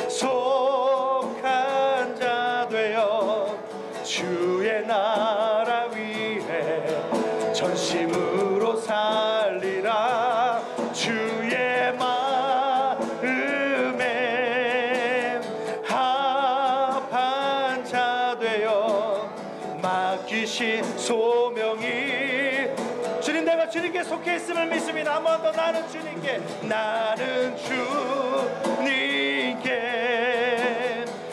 속한 자 되어 주의 나라 위해 전심으로 살리라. 주의 마음에 합한 자 되어 맡기신 소명이. 주님, 내가 주님께 속해 있음을 믿습니다. 한 번 더. 나는 주님께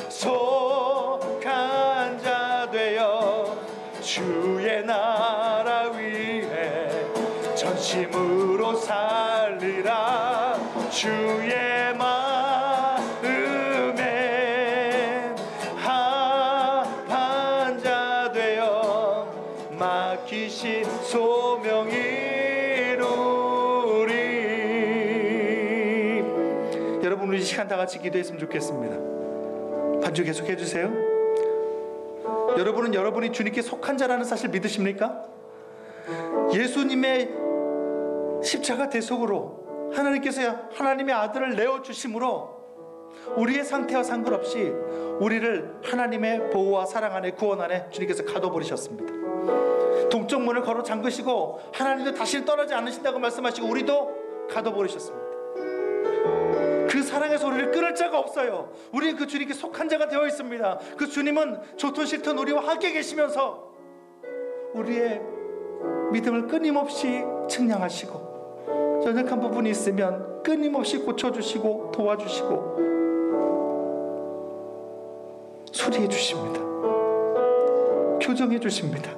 속한 자 되어 주의 나라 위해 전심으로 살리라. 주의 마음에 합한 자 되어 맡기신 소명이 이루리. 여러분, 우리 이 시간 다 같이 기도했으면 좋겠습니다. 반주 계속해 주세요. 여러분은 여러분이 주님께 속한 자라는 사실 믿으십니까? 예수님의 십자가 대속으로 하나님께서 하나님의 아들을 내어주심으로 우리의 상태와 상관없이 우리를 하나님의 보호와 사랑 안에 구원 안에 주님께서 가둬버리셨습니다. 동쪽 문을 걸어 잠그시고 하나님도 다시 떠나지 않으신다고 말씀하시고 우리도 가둬버리셨습니다. 그 사랑에서 우리를 끊을 자가 없어요. 우리는 그 주님께 속한 자가 되어 있습니다. 그 주님은 좋든 싫든 우리와 함께 계시면서 우리의 믿음을 끊임없이 측량하시고 연약한 부분이 있으면 끊임없이 고쳐주시고 도와주시고 수리해 주십니다. 교정해 주십니다.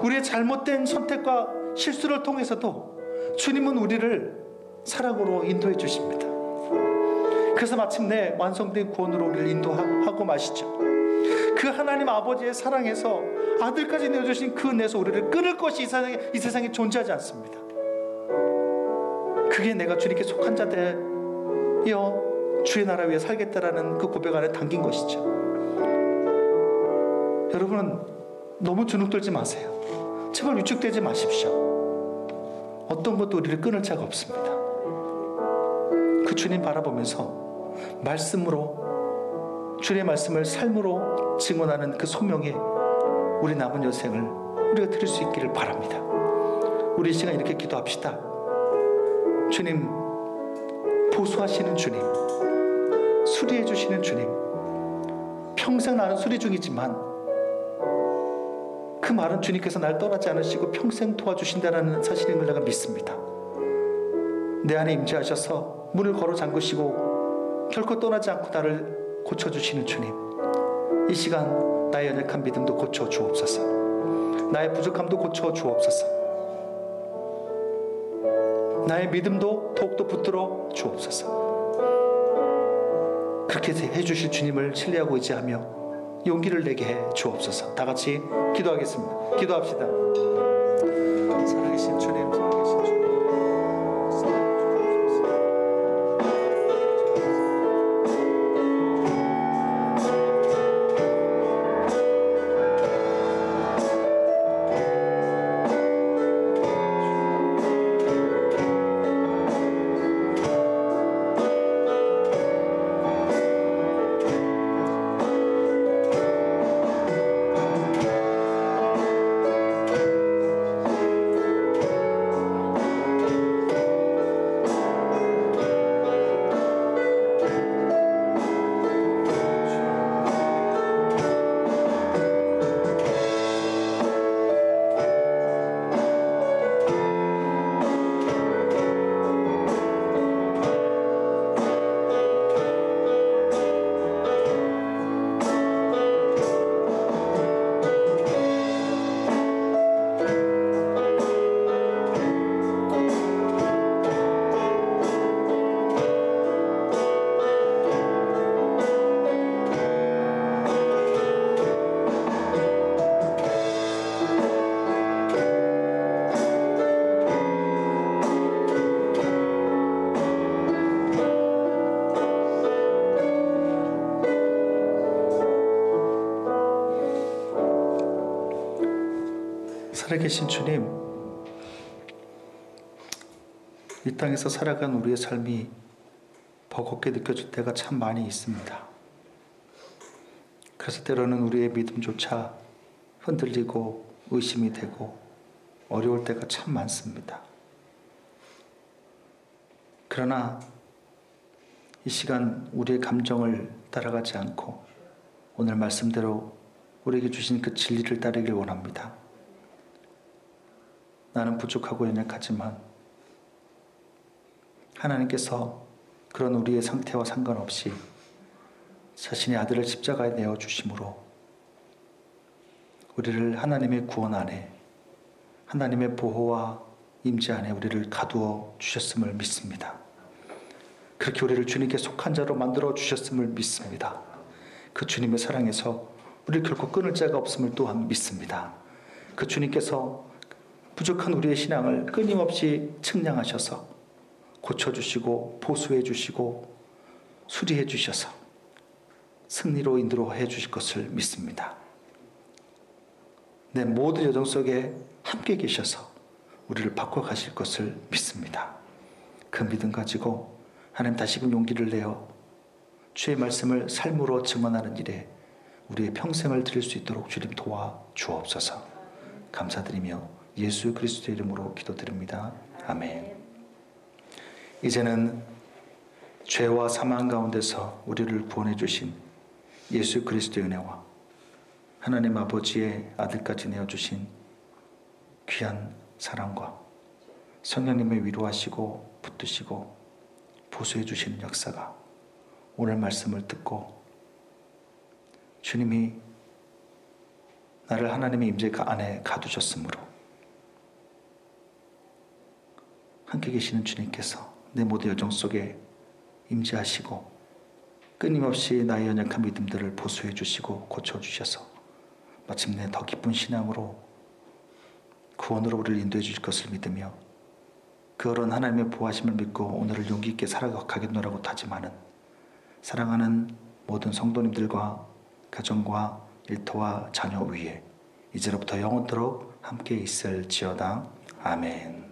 우리의 잘못된 선택과 실수를 통해서도 주님은 우리를 사랑으로 인도해 주십니다. 그래서 마침내 완성된 구원으로 우리를 인도하고 마시죠. 그 하나님 아버지의 사랑에서 아들까지 내어주신 그 은혜에서 우리를 끊을 것이 이 세상에 존재하지 않습니다. 그게 내가 주님께 속한 자 되어 주의 나라 위에 살겠다라는 그 고백 안에 담긴 것이죠. 여러분은 너무 주눅들지 마세요. 제발 위축되지 마십시오. 어떤 것도 우리를 끊을 자가 없습니다. 그 주님 바라보면서 말씀으로 주님의 말씀을 삶으로 증언하는 그 소명에 우리 남은 여생을 우리가 드릴 수 있기를 바랍니다. 우리 이 시간 이렇게 기도합시다. 주님, 보수하시는 주님, 수리해 주시는 주님, 평생 나는 수리 중이지만 그 말은 주님께서 날 떠나지 않으시고 평생 도와주신다는 사실인 걸 내가 믿습니다. 내 안에 임재하셔서 문을 걸어 잠그시고 결코 떠나지 않고 나를 고쳐주시는 주님, 이 시간 나의 연약한 믿음도 고쳐 주옵소서. 나의 부족함도 고쳐 주옵소서. 나의 믿음도 더욱더 붙들어 주옵소서. 그렇게 해주실 주님을 신뢰하고 의지하며 용기를 내게 해 주옵소서. 다 같이 기도하겠습니다. 기도합시다. 살아계신 주님, 살아계신 주님. 살아계신 주님, 이 땅에서 살아간 우리의 삶이 버겁게 느껴질 때가 참 많이 있습니다. 그래서 때로는 우리의 믿음조차 흔들리고 의심이 되고 어려울 때가 참 많습니다. 그러나 이 시간 우리의 감정을 따라가지 않고 오늘 말씀대로 우리에게 주신 그 진리를 따르길 원합니다. 나는 부족하고 연약하지만 하나님께서 그런 우리의 상태와 상관없이 자신의 아들을 십자가에 내어주심으로 우리를 하나님의 구원 안에, 하나님의 보호와 임재 안에 우리를 가두어 주셨음을 믿습니다. 그렇게 우리를 주님께 속한 자로 만들어 주셨음을 믿습니다. 그 주님의 사랑에서 우리를 결코 끊을 자가 없음을 또한 믿습니다. 그 주님께서 부족한 우리의 신앙을 끊임없이 측량하셔서 고쳐주시고 보수해 주시고 수리해 주셔서 승리로 인도해 주실 것을 믿습니다. 내 모든 여정 속에 함께 계셔서 우리를 바꿔가실 것을 믿습니다. 그 믿음 가지고 하나님 다시금 용기를 내어 주의 말씀을 삶으로 증언하는 일에 우리의 평생을 드릴 수 있도록 주님 도와 주옵소서. 감사드리며 예수 그리스도의 이름으로 기도드립니다. 아멘. 이제는 죄와 사망 가운데서 우리를 구원해 주신 예수 그리스도의 은혜와 하나님 아버지의 아들까지 내어주신 귀한 사랑과 성령님의 위로하시고 붙드시고 보수해 주시는 역사가 오늘 말씀을 듣고 주님이 나를 하나님의 임재 안에 가두셨으므로 함께 계시는 주님께서 내 모든 여정 속에 임재하시고 끊임없이 나의 연약한 믿음들을 보수해 주시고 고쳐주셔서 마침내 더 기쁜 신앙으로 구원으로 우리를 인도해 주실 것을 믿으며 그런 하나님의 보호하심을 믿고 오늘을 용기 있게 살아가겠노라고 다짐하는 사랑하는 모든 성도님들과 가정과 일터와 자녀 위에 이제로부터 영원토록 함께 있을지어다. 아멘.